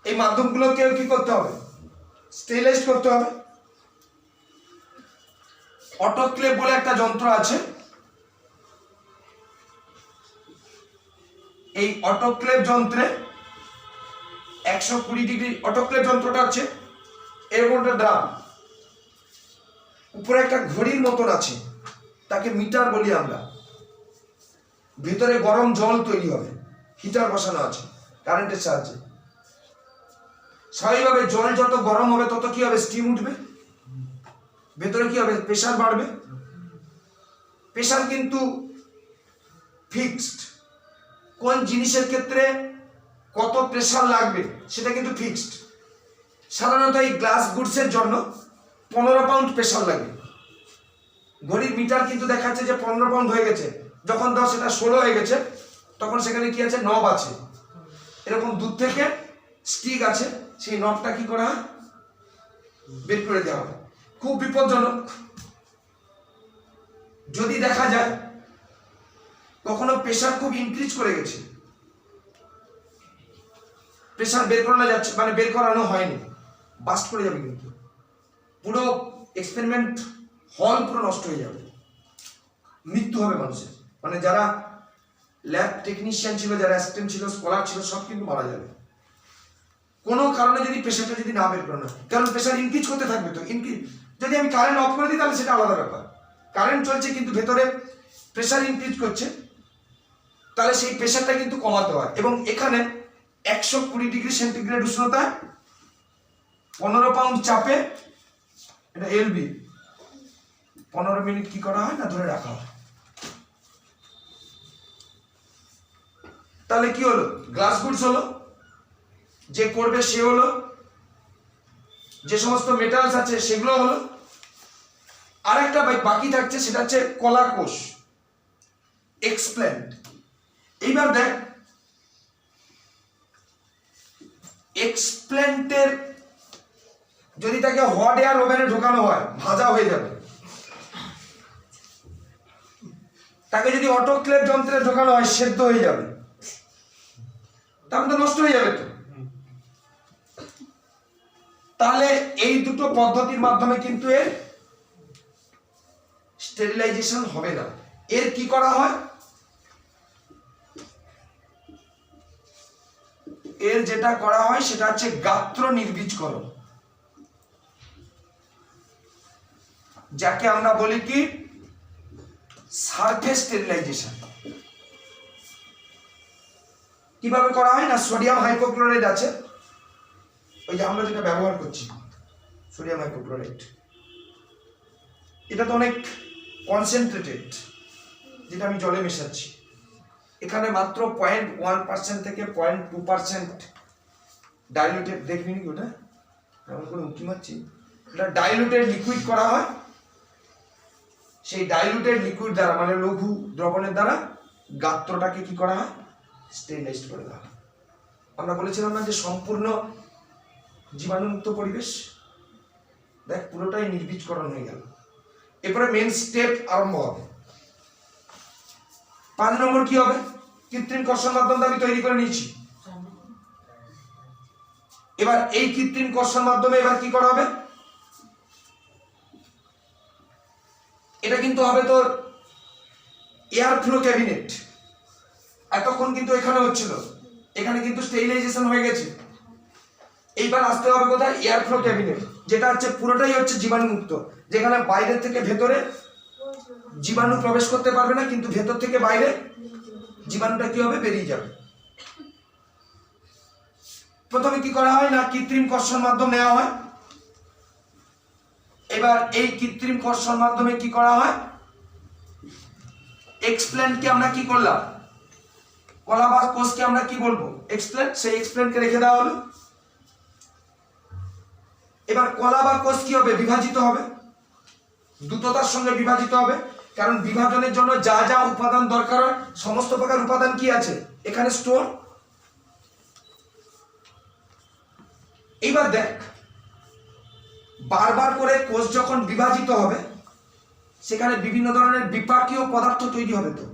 এই মাধ্যমগুলোকেও কি করতে হবে? স্টেরিলাইজ করতে হবে। অটোক্লেভ বলে একটা যন্ত্র আছে। এই অটোক্লেভ যন্ত্রে 120 ডিগ্রি, অটোক্লেভ যন্ত্রটা আছে এরকম একটা ড্রাম, উপরে একটা ঘড়ির মতন আছে, তাকে মিটার বলি আমরা। ভিতরে গরম জল তৈরি হবে, হিটার বসানো আছে কারেন্টের সাহায্যে। স্বাভাবিকভাবে জল যত গরম হবে তত কি হবে? স্টিম উঠবে, ভেতরে কি হবে? প্রেসার বাড়বে। প্রেসার কিন্তু ফিক্সড। কোন জিনিসের ক্ষেত্রে কত প্রেসার লাগবে সেটা কিন্তু ফিক্সড। সাধারণত এই গ্লাস গুডসের জন্য 15 পাউন্ড প্রেসার লাগে। ঘড়ির মিটার কিন্তু দেখাচ্ছে যে 15 পাউন্ড হয়ে গেছে। যখন ধর সেটা 16 হয়ে গেছে, তখন সেখানে কি আছে? নব আছে, এরকম দূর থেকে স্টিক আছে, সেই নবটা কি করা হয়? বের করে দেওয়া হবে। খুব বিপজ্জনক। যদি দেখা যায় কখনো প্রেসার খুব ইনক্রিজ করে গেছে, প্রেসার বের করানো যাচ্ছে, মানে বের করানো হয়নি, বাস্ট করে যাবে, কিন্তু পুরো এক্সপেরিমেন্ট হল পুরো নষ্ট হয়ে যাবে, মৃত্যু হবে মানুষের। মানে যারা ল্যাব টেকনিশিয়ান ছিল, যারা অ্যাসিস্ট্যান্ট ছিল, স্কলার ছিল, সব কিন্তু মারা যাবে কোনো কারণে যদি প্রেসারটা যদি না বের করানো হয়। কারণ প্রেসার ইনক্রিজ করতে থাকবে। তো ইনক্রিজ, যদি আমি কারেন্ট অফ করে দিই তাহলে সেটা আলাদা ব্যাপার। কারেন্ট চলছে কিন্তু ভেতরে প্রেসার ইনক্রিজ করছে, তাহলে সেই প্রেসারটা কিন্তু কমাতে হয়। এবং এখানে 120 ডিগ্রি সেন্টিগ্রেড উষ্ণতায় 15 পাউন্ড চাপে, এটা এলবি, 15 মিনিট কি করা হয় না? ধরে রাখা হয়। তাহলে কি হলো? গ্লাস গুডস হলো, যে করবে সে হলো, যে সমস্ত মেটালস আছে সেগুলো হলো। আর একটা বাকি থাকছে, সেটা হচ্ছে কলা কোষ, এক্সপ্ল্যান্ট। এইবার দেখ, এক্সপ্ল্যান্টের যদি তাকে হট এয়ার ওভেনে ঢোকানো হয়, ভাজা হয়ে যাবে। তাকে যদি অটোক্লেভ যন্ত্রে ঢোকানো হয়, সেদ্ধ হয়ে যাবে, তখন তো নষ্ট হয়ে যাবে। তো তাহলে এই দুটো পদ্ধতির মাধ্যমে কিন্তু এর স্টেরিলাইজেশন হবে না। এর কি করা হয়? এর যেটা করা হয় সেটা হচ্ছে গাত্র নির্বীজকরণ, যাকে আমরা বলি কি সারফেস স্টেরিলাইজেশন। কিভাবে করা হয় না? সোডিয়াম হাইপোক্লোরাইড আছে, ওই যে আমরা যেটা ব্যবহার করছি সোডিয়াম হাইপোক্লোরাইড, এটা তো অনেক কনসেন্ট্রেটেড, যেটা আমি জলে মেশাচ্ছি। এখানে মাত্র 0.1% থেকে 0.2% ডাইলুটেড, দেখবি নাকি ওটা? এমন করে উঁকি মারছি, এটা ডাইলুটেড লিকুইড করা হয়। সেই ডাইলুটেড লিকুইড দ্বারা, মানে লঘু দ্রবণের দ্বারা গাত্রটাকে কি করা হয়? স্টেরিলাইজড করে দেওয়া হয়। আমরা বলেছিলাম না যে সম্পূর্ণ জীবাণুমুক্ত পরিবেশ। দেখ, পুরোটাই নির্বীজকরণ হয়ে গেল। এরপরে মেন স্টেপ আরম্ভ হবে। 5 নম্বর কি হবে? কৃত্রিম কর্ষণ মাধ্যমটা আমি তৈরি করে নিয়েছি। এবার এই কৃত্রিম কর্ষণ মাধ্যমে এবার কি করা হবে, এটা কিন্তু হবে তোর এয়ার ফ্লো ক্যাবিনেট। এতক্ষণ কিন্তু এখানে হচ্ছিল, এখানে কিন্তু স্টেরিলাইজেশন হয়ে গেছে। এইবার আসতে হবে কোথায়, এয়ার ফ্লো ক্যাবিনেট, যেটা হচ্ছে পুরোটাই হচ্ছে জীবাণুমুক্ত, যেখানে বাইরে থেকে ভেতরে জীবাণু প্রবেশ করতে পারবে না, কিন্তু ভেতর থেকে বাইরে জীবাণুটা কি হবে, বেরিয়ে যাবে। প্রথমে কি করা হয় না, কৃত্রিম কর্ষণ মাধ্যম নেওয়া হয়। এবার এই কৃত্রিম কর্ষণ মাধ্যমে কি করা হয়, এক্সপ্ল্যান্টকে আমরা কি করলাম, কলা বা কোষকে আমরা কি বলবো, এক্সপ্ল্যান্ট, সেই এক্সপ্ল্যান্টকে রেখে দেওয়া হলো। এবার কলা বা কোষ কি হবে, বিভাজিত হবে, দ্রুততার সঙ্গে বিভাজিত হবে, কারণ বিভাজনের জন্য যা যা উপাদান দরকার হয় সমস্ত প্রকার উপাদান কি আছে এখানে স্টোর। এইবার দেখ, বারবার করে কোষ যখন বিভাজিত হবে সেখানে বিভিন্ন ধরনের বিপাকীয় পদার্থ তৈরি হবে, তো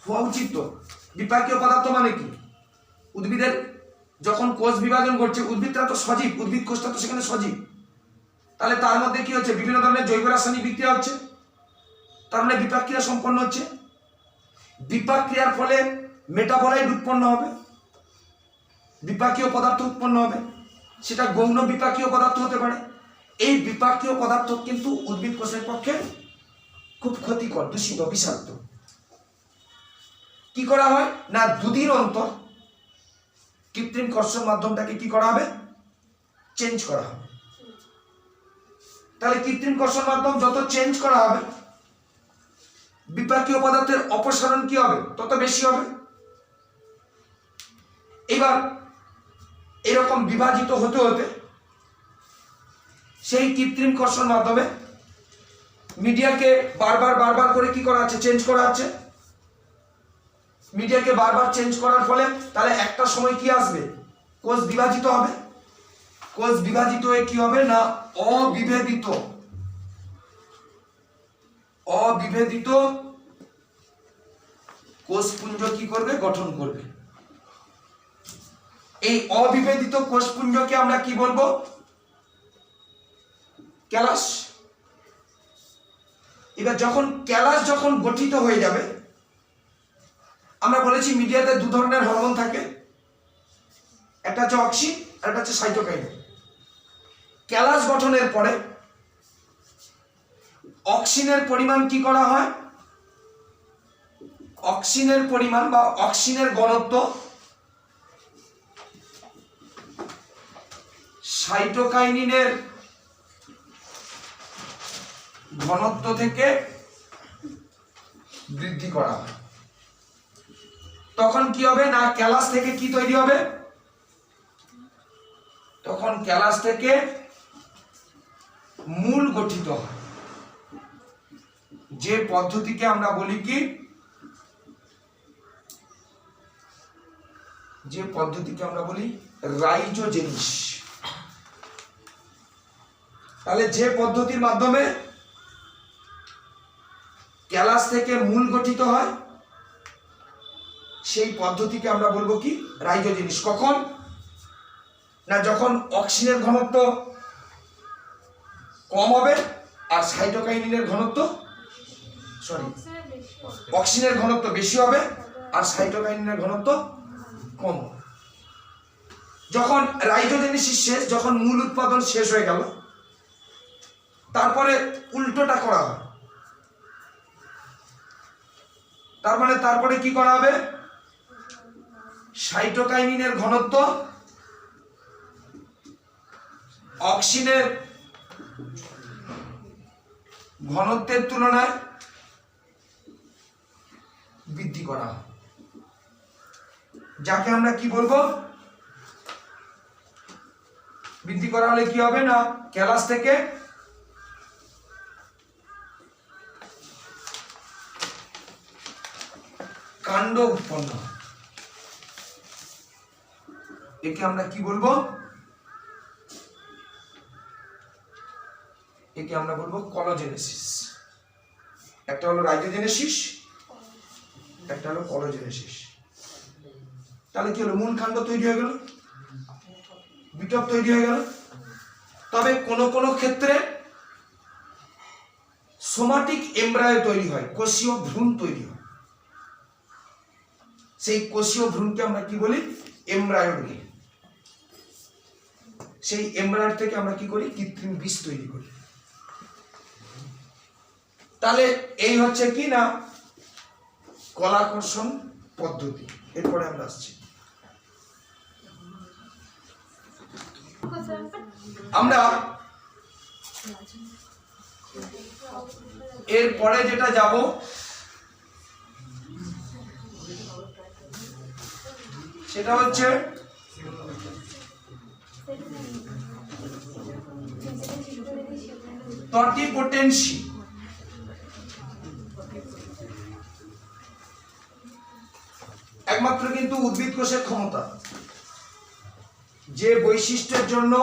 হওয়া উচিত। তো বিপাকীয় পদার্থ মানে কি, উদ্ভিদের যখন কোষ বিভাজন করছে, উদ্ভিদটা তো সজীব, উদ্ভিদ কোষটা তো সেখানে সজীব, তাহলে তার মধ্যে কি হচ্ছে, বিভিন্ন ধরনের জৈব রাসায়নিক বিক্রিয়া হচ্ছে, তার মানে বিপাক ক্রিয়া সম্পন্ন হচ্ছে। বিপাক ক্রিয়ার ফলে মেটাবলাইট উৎপন্ন হবে, বিপাকীয় পদার্থ উৎপন্ন হবে, সেটা গৌণ বিপাকীয় পদার্থ হতে পারে। এই বিপাকীয় পদার্থ কিন্তু উদ্ভিদ কোষের পক্ষে খুব ক্ষতিকর, দূষিত, বিষাক্ত। কি করা হয় না, দুদিন অন্তর কৃত্রিম কর্ষণ মাধ্যমটাকে কি করা হবে, চেঞ্জ করা হবে। তাহলে কৃত্রিম কর্ষণ মাধ্যম যত চেঞ্জ করা হবে, বিপাকীয় পদার্থের অপসারণ কি হবে, তত বেশি হবে। এবার এরকম বিভাজিত হতে হতে সেই কৃত্রিম কর্ষণ মাধ্যমে মিডিয়াকে বারবার বারবার করে কি করা আছে, চেঞ্জ করা আছে। মিডিয়াকে বারবার চেঞ্জ করার ফলে তাহলে একটা সময় কি আসবে, কোষ বিভাজিত হবে। কোষ বিভাজিত হয়ে কি হবে না, অবিভেদিত কোষপুঞ্জ কি করবে, গঠন করবে। এই অবিভেদিত কোষপুঞ্জকে আমরা কি বলবো, ক্যালাস। এবার যখন ক্যালাস যখন গঠিত হয়ে যাবে, আমরা বলেছি মিডিয়াতে দু ধরনের হরমোন থাকে, একটা হচ্ছে অক্সিন আর একটা হচ্ছে সাইটোকাইন। ক্যালাস গঠনের পরে অক্সিনের পরিমাণ কি করা হয়, অক্সিনের পরিমাণ বা অক্সিনের ঘনত্ব সাইটোকাইনিনের ঘনত্ব থেকে বৃদ্ধি করা হয়। তখন কি হবে না, ক্যালাস থেকে কি তৈরি হবে, তখন ক্যালাস থেকে মূল গঠিত হয়, যে পদ্ধতিকে আমরা বলি কি, যে পদ্ধতিকে আমরা বলি রাইজোজেনিস। তাহলে যে পদ্ধতির মাধ্যমে ক্যালাস থেকে মূল গঠিত হয় সেই পদ্ধতিকে আমরা বলবো কি, রাইজোজেনিস। কখন না, যখন অক্সিনের ঘনত্ব কম হবে আর সাইটোকাইনিনের ঘনত্ব অক্সিনের ঘনত্ব বেশি হবে আর সাইটোকাইনিনের ঘনত্ব কম হবে। যখন রাইজোজেনেসিস শেষ, যখন মূল উৎপাদন শেষ হয়ে গেল, তারপরে উল্টোটা করা হয়। তার মানে তারপরে কি করা হবে, সাইটোকাইনিনের ঘনত্ব অক্সিনের ঘনত্বের তুলনায় বৃদ্ধি করা হয়, যাকে আমরা কি বলবো, বৃদ্ধি করা হলে কি হবে না, ক্যালাস থেকে কাণ্ড উৎপন্ন হয়। একে আমরা কি বলবো, একে আমরা বলবো কলোজেনেসিস। একটা হলো রাইজোজেনেসিস, একটা হলো কলোজেনেসিস। তাহলে কি হলো, মূল কাণ্ড তৈরি হয়ে গেল, উদ্ভিদটক তৈরি হয়ে গেল। তবে কোনো কোনো ক্ষেত্রে সোমাটিক এমব্রায়ো তৈরি হয়, কোষীয় ভ্রূণ তৈরি হয়। সেই কোষীয় ভ্রূণকে আমরা কি বলি? এমব্রায়ো বলি। সেই এমব্রায়ো থেকে আমরা কি করি? কৃত্রিম বীজ তৈরি করি। তাহলে এই হচ্ছে কি না কলাকর্ষণ পদ্ধতি। এরপরে আমরা আসছি, আমরা এরপরে যেটা যাব সেটা হচ্ছে টটিপোটেন্সি। একমাত্র কিন্তু উদ্ভিদ কোষের ক্ষমতা, যে বৈশিষ্ট্যের জন্য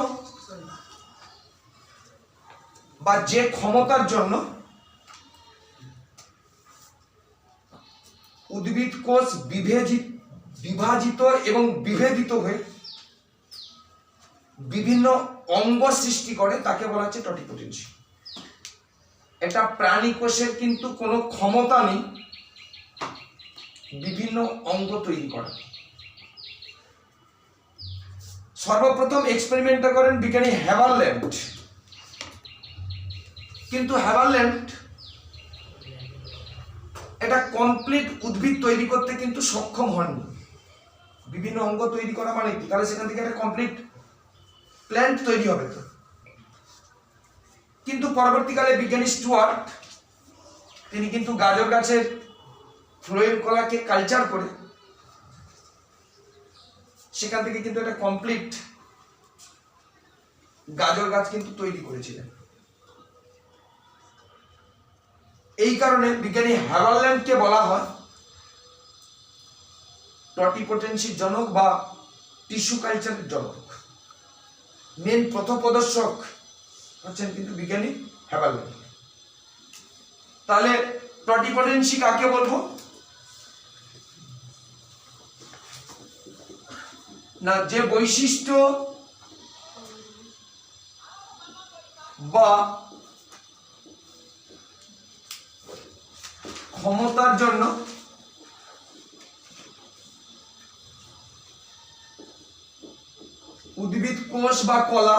বা যে ক্ষমতার জন্য উদ্ভিদ কোষ বিভাজিত এবং বিভেদিত হয়ে বিভিন্ন অঙ্গ সৃষ্টি করে, তাকে বলা হচ্ছে টটিপোটেন্সি। এটা প্রাণী কোষের কিন্তু কোনো ক্ষমতা নেই বিভিন্ন অঙ্গ তৈরি করা। সর্বপ্রথম এক্সপেরিমেন্টটা করেন বিজ্ঞানী হ্যাভারল্যান্ড। কিন্তু হ্যাভারল্যান্ড এটা কমপ্লিট উদ্ভিদ তৈরি করতে কিন্তু সক্ষম হননি। বিভিন্ন অঙ্গ তৈরি করা মানে কি? তাহলে সেখান থেকে একটা কমপ্লিট প্ল্যান্ট তৈরি হবে তো। কিন্তু পরবর্তীকালে বিজ্ঞানী স্টুয়ার্ট তিনি কিন্তু গাজর গাছের ফ্লোয়েম কলাকে কালচার করে সেখান থেকে কিন্তু একটা কমপ্লিট গাজর গাছ কিন্তু তৈরি করেছিলেন। এই কারণে বিজ্ঞানী হ্যাভারল্যান্ডকে বলা হয় টটিপোটেন্সির জনক বা টিস্যু কালচারের জনক। মেন পথপ্রদর্শক হচ্ছেন কিন্তু বিজ্ঞানী হ্যাভারল্যান্ড। তাহলে টটিপোটেন্সি কাকে বলবো? না, যে বৈশিষ্ট্য বা ক্ষমতার জন্য উদ্ভিদ কোষ বা কলা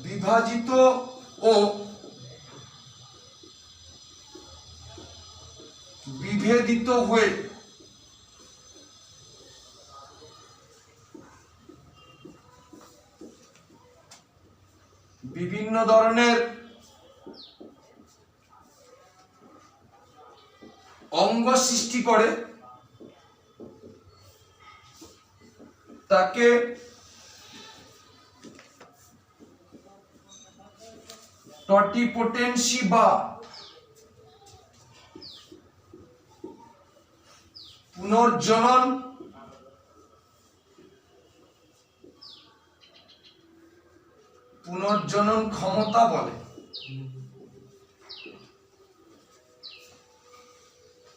বিভাজিত ও বিভেদিত হয়ে বিভিন্ন ধরনের অঙ্গ সৃষ্টি করে, তাকে টটিপোটেন্সি বা পুনর্জনন ক্ষমতা বলে।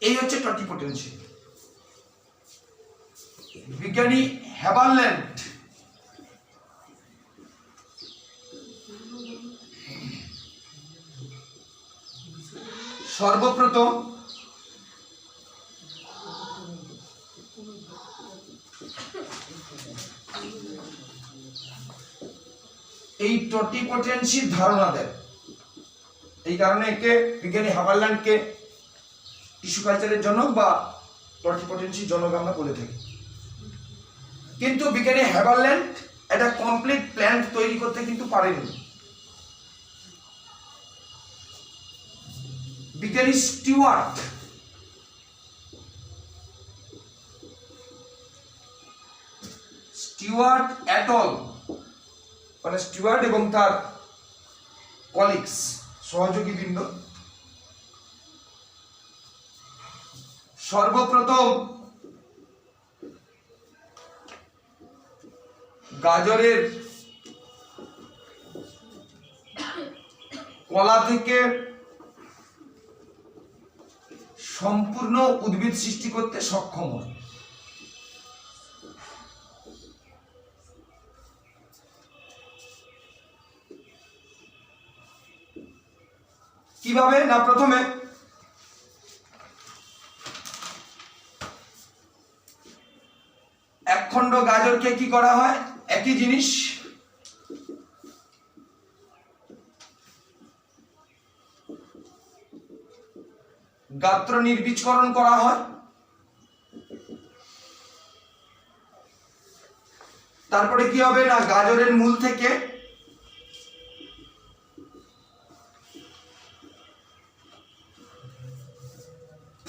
এই হচ্ছে টটিপোটেন্সি। বিজ্ঞানী হ্যাভারল্যান্ড সর্বপ্রথম এই টটিপোটেন্সির ধারণা দেয়। এই কারণে একে বিজ্ঞানী হ্যাভারল্যান্ডকে টিস্যু কালচারের জনক বা টটিপোটেন্সির জনক আমরা বলে থাকি। কিন্তু বিজ্ঞানী হ্যাভারল্যান্ড একটা কমপ্লিট প্ল্যান্ট তৈরি করতে কিন্তু পারেনি। বিজ্ঞানী স্টুয়ার্ট অ্যাটল মানে স্টুয়ার্ট এবং তার কলিগস সহযোগী বৃন্দ সর্বপ্রথম গাজরের কলা থেকে সম্পূর্ণ উদ্ভিদ সৃষ্টি করতে সক্ষম হয়। কিভাবে না, প্রথমে একখণ্ড গাজরকে কি করা হয়, একই জিনিস গাত্র নির্বীজকরণ করা হয়, তারপরে কি হবে না, গাজরের মূল থেকে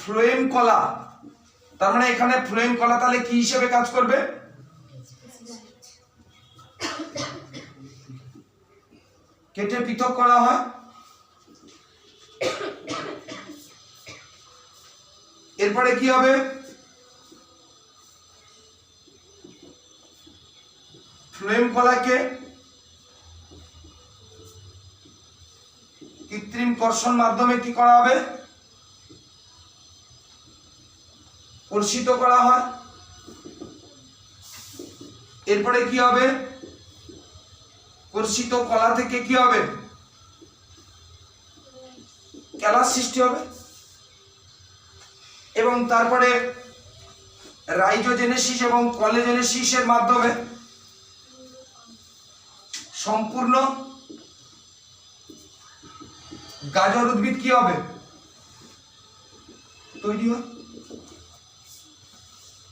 ফ্লোয়েম কলা, তার মানে এখানে ফ্লোয়েম কলা তাহলে কি হিসেবে কাজ করবে, কেটে পৃথক করা হয়। এরপরে কি হবে, ফ্লোয়েম কলাকে কৃত্রিম কর্ষণ মাধ্যমে কি করা হবে, কর্ষিত করা হয়। এরপরে কি হবে, কর্ষিত কলা থেকে কি হবে, ক্যালাস সৃষ্টি হবে এবং তারপরে রাইজোজেনেসিস এবং কলেজেনেসিসের মাধ্যমে সম্পূর্ণ গাজর উদ্ভিদ কি হবে, তৈরি হয়।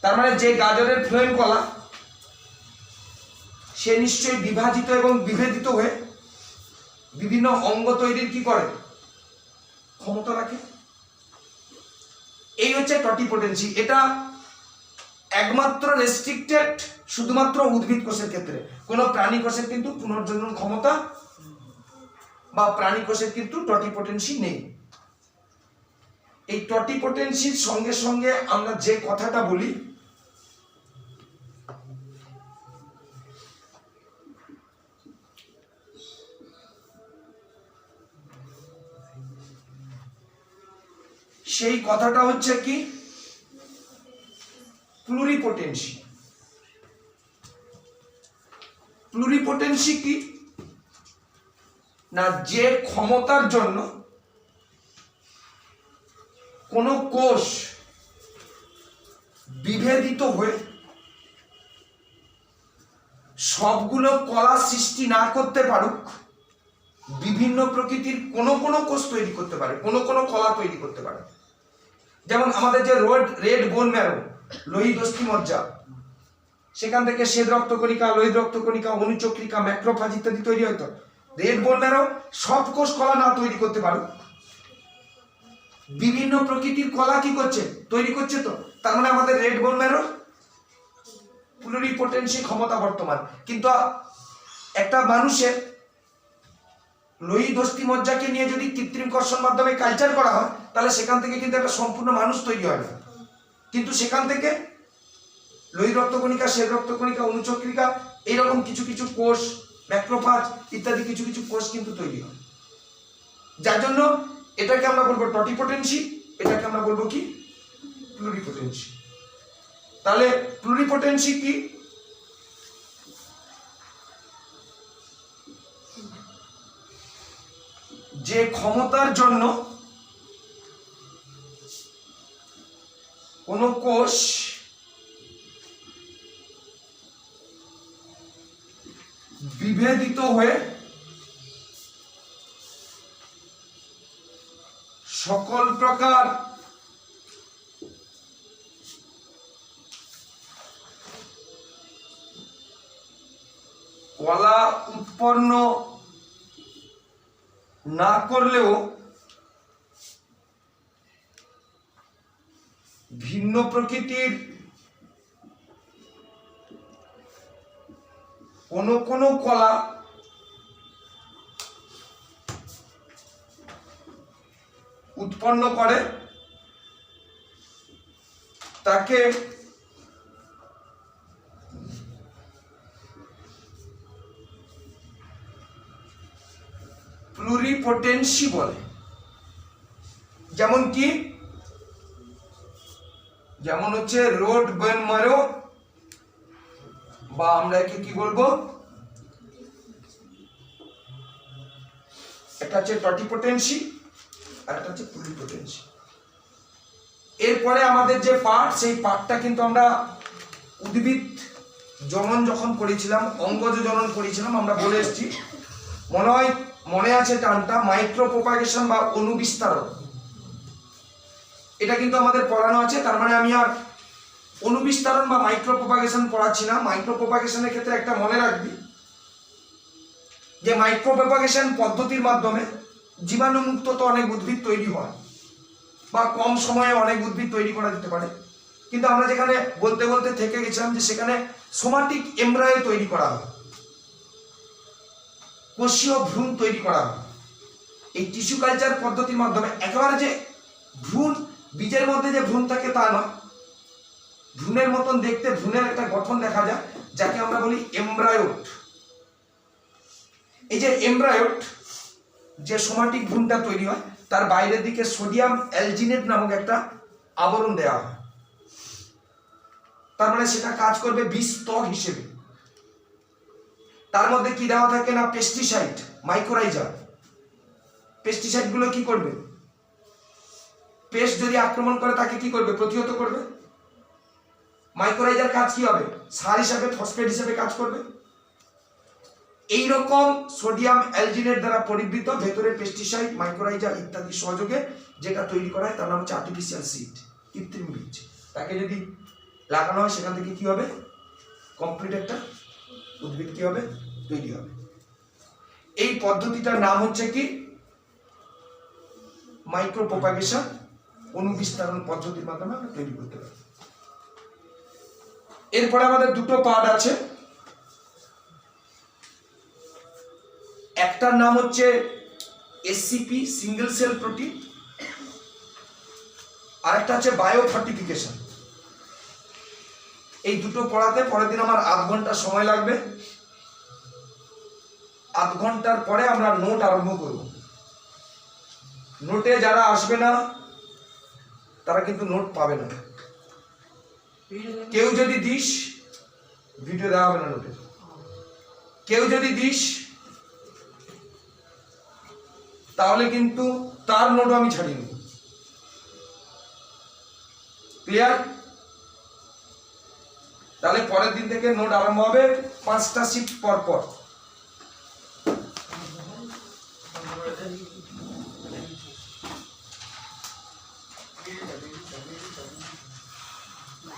তার মানে যে গাজরের ফ্লোয়েম কলা সে নিশ্চয়ই বিভাজিত এবং বিভেদিত হয়ে বিভিন্ন অঙ্গ তৈরির কি করে, ক্ষমতা রাখে। এই হচ্ছে টটিপোটেন্সি। এটা একমাত্র রেস্ট্রিক্টেড শুধুমাত্র উদ্ভিদ কোষের ক্ষেত্রে, কোনো প্রাণী কোষের কিন্তু পুনর্জন্ম ক্ষমতা বা প্রাণী কোষের কিন্তু টটিপোটেন্সি নেই। এই টটিপোটেন্সির সঙ্গে সঙ্গে আমরা যে কথাটা বলি, সেই কথাটা হচ্ছে কি, প্লুরিপোটেন্সি। প্লুরিপোটেন্সি কি না, যে ক্ষমতার জন্য কোন কোষ বিভেদিত হয়ে সবগুলো কলা সৃষ্টি না করতে পারুক, বিভিন্ন প্রকৃতির কোন কোন কোষ তৈরি করতে পারে, কোন কোন কলা তৈরি করতে পারে। যেমন আমাদের যে রেড বোন ম্যারো, লোহিত অস্থিমজ্জা, সেখান থেকে শ্বেত রক্তকণিকা, লোহিত রক্তকণিকা, অনুচক্রিকা, ম্যাক্রোফাজ ইত্যাদি তৈরি হয়তো। রেড বোন ম্যারো সব কোষ কলা না তৈরি করতে পারুক, বিভিন্ন প্রকৃতির কলা কি করছে, তৈরি করছে। তো তার মানে আমাদের রেড বোন ম্যারো প্লুরিপোটেন্সি ক্ষমতা বর্তমান। কিন্তু একটা মানুষের লোহিত অস্থিমজ্জাকে নিয়ে যদি কৃত্রিম কর্ষণ মাধ্যমে কালচার করা হয়, তাহলে সেখান থেকে কিন্তু একটা সম্পূর্ণ মানুষ তৈরি হয় না। কিন্তু সেখান থেকে লোহিত রক্তকণিকা, শ্বেত রক্তকণিকা, অনুচক্রিকা, এইরকম কিছু কিছু কোষ, ম্যাক্রোফাজ ইত্যাদি কিছু কিছু কোষ কিন্তু তৈরি হয়। যার জন্য এটাকে আমরা বলবো টটিপোটেন্সি, এটাকে আমরা বলবো কি, প্লুরিপোটেন্সি। তাহলে প্লুরিপোটেন্সি কি, যে ক্ষমতার জন্য কোন কোষ বিভেদিত হয়ে সকল প্রকার কলা উৎপন্ন না করলেও ভিন্ন প্রকৃতির কোন কোন কলা উৎপন্ন করে, তাকে প্লুরিপোটেন্সি বলে। যেমন কি যেমন হচ্ছে রোড বেন মারো, বা আমরা একে কি বলবো, একটা হচ্ছে টটিপোটেন্সি আর একটা হচ্ছে প্লুরিপোটেন্সি। এরপরে আমাদের যে পার্ট, সেই পার্টটা কিন্তু আমরা উদ্ভিদ জনন যখন করেছিলাম, অঙ্গজ জনন করেছিলাম, আমরা বলে এসেছি, মনে আছে টার্মটা মাইক্রো প্রোপাগেশন বা অনুবিস্তারণ। এটা কিন্তু আমাদের পড়ানো আছে। তার মানে আমি আর অনুবিস্তারণ বা মাইক্রো প্রোপাগেশন পড়াচ্ছি না। মাইক্রো প্রোপাগেশনের ক্ষেত্রে একটা মনে রাখবি যে মাইক্রো প্রোপাগেশন পদ্ধতির মাধ্যমে জীবাণুমুক্ত তো অনেক উদ্ভিদ তৈরি হয়, বা কম সময়ে অনেক উদ্ভিদ তৈরি করা যেতে পারে। কিন্তু আমরা যেখানে বলতে বলতে থেকে গেছিলাম যে সেখানে সোমাটিক এমব্রায়ো তৈরি করা হয়, কোষীয় ভ্রূণ তৈরি করা হয়। এই টিস্যু কালচার পদ্ধতির মাধ্যমে একেবারে যে ভ্রূণ, বীজের মধ্যে যে ভ্রূণ থাকে তা নয়, ভ্রূণের মতন দেখতে ভ্রূণের একটা গঠন দেখা যায়, যাকে আমরা বলি এমব্রায়োট। এই যে এমব্রায়োট, যে সোমাটিক ভ্রূণটা তৈরি হয়, তার বাইরের দিকে সোডিয়াম অ্যালজিনেট নামক একটা আবরণ দেওয়া হয়। তার মানে সেটা কাজ করবে বীজ ত্বক হিসেবে। তার মধ্যে কি দেওয়া থাকে না, পেস্টিসাইড, মাইক্রোরাইজার। পেস্টিসাইড গুলো কি করবে, পেস্ট যদি আক্রমণ করে তাকে কি করবে, প্রতিহত করবে। মাইক্রোরাইজার কাজ কি হবে, সার হিসাবে, ফসফেট হিসাবে কাজ করবে। এইরকম সোডিয়াম অ্যালজিনেট দ্বারা পরিবৃত ভেতরে পেস্টিসাইড, মাইক্রোরাইজার ইত্যাদি সহযোগে যেটা তৈরি করা হয় তার নাম হচ্ছে আর্টিফিশিয়াল সিড, কৃত্রিম বীজ। তাকে যদি লাগানো হয় সেখান থেকে কি হবে, কমপ্লিট একটা উদ্ভিদ কি হবে, তৈরি হবে। এই পদ্ধতিটার নাম হচ্ছে কি, মাইক্রো প্রোপাগেশন, অনুবিস্তারণ পদ্ধতির মাধ্যমে আমরা তৈরি করতে পারি। এরপরে আমাদের দুটো পার্ট আছে। একটার নাম হচ্ছে এসসিপি, সিঙ্গেল সেল প্রোটিন, আর একটা হচ্ছে বায়ো ফর্টিফিকেশন। এই দুটো পড়াতে পরের দিন আমার আধ ঘন্টা সময় লাগবে। আধ ঘন্টার পরে আমরা নোট আরম্ভ করব। নোটে যারা আসবে না তারা কিন্তু নোট পাবে না। কেউ যদি দিস, ভিডিও দেওয়া হবে না নোটে, কেউ যদি দিস তাহলে কিন্তু তার নোট আমি ছাড়িয়ে নেব। ক্লিয়ার? তাহলে পরের দিন থেকে নোট আরম্ভ হবে 5টা শিফট পর পর।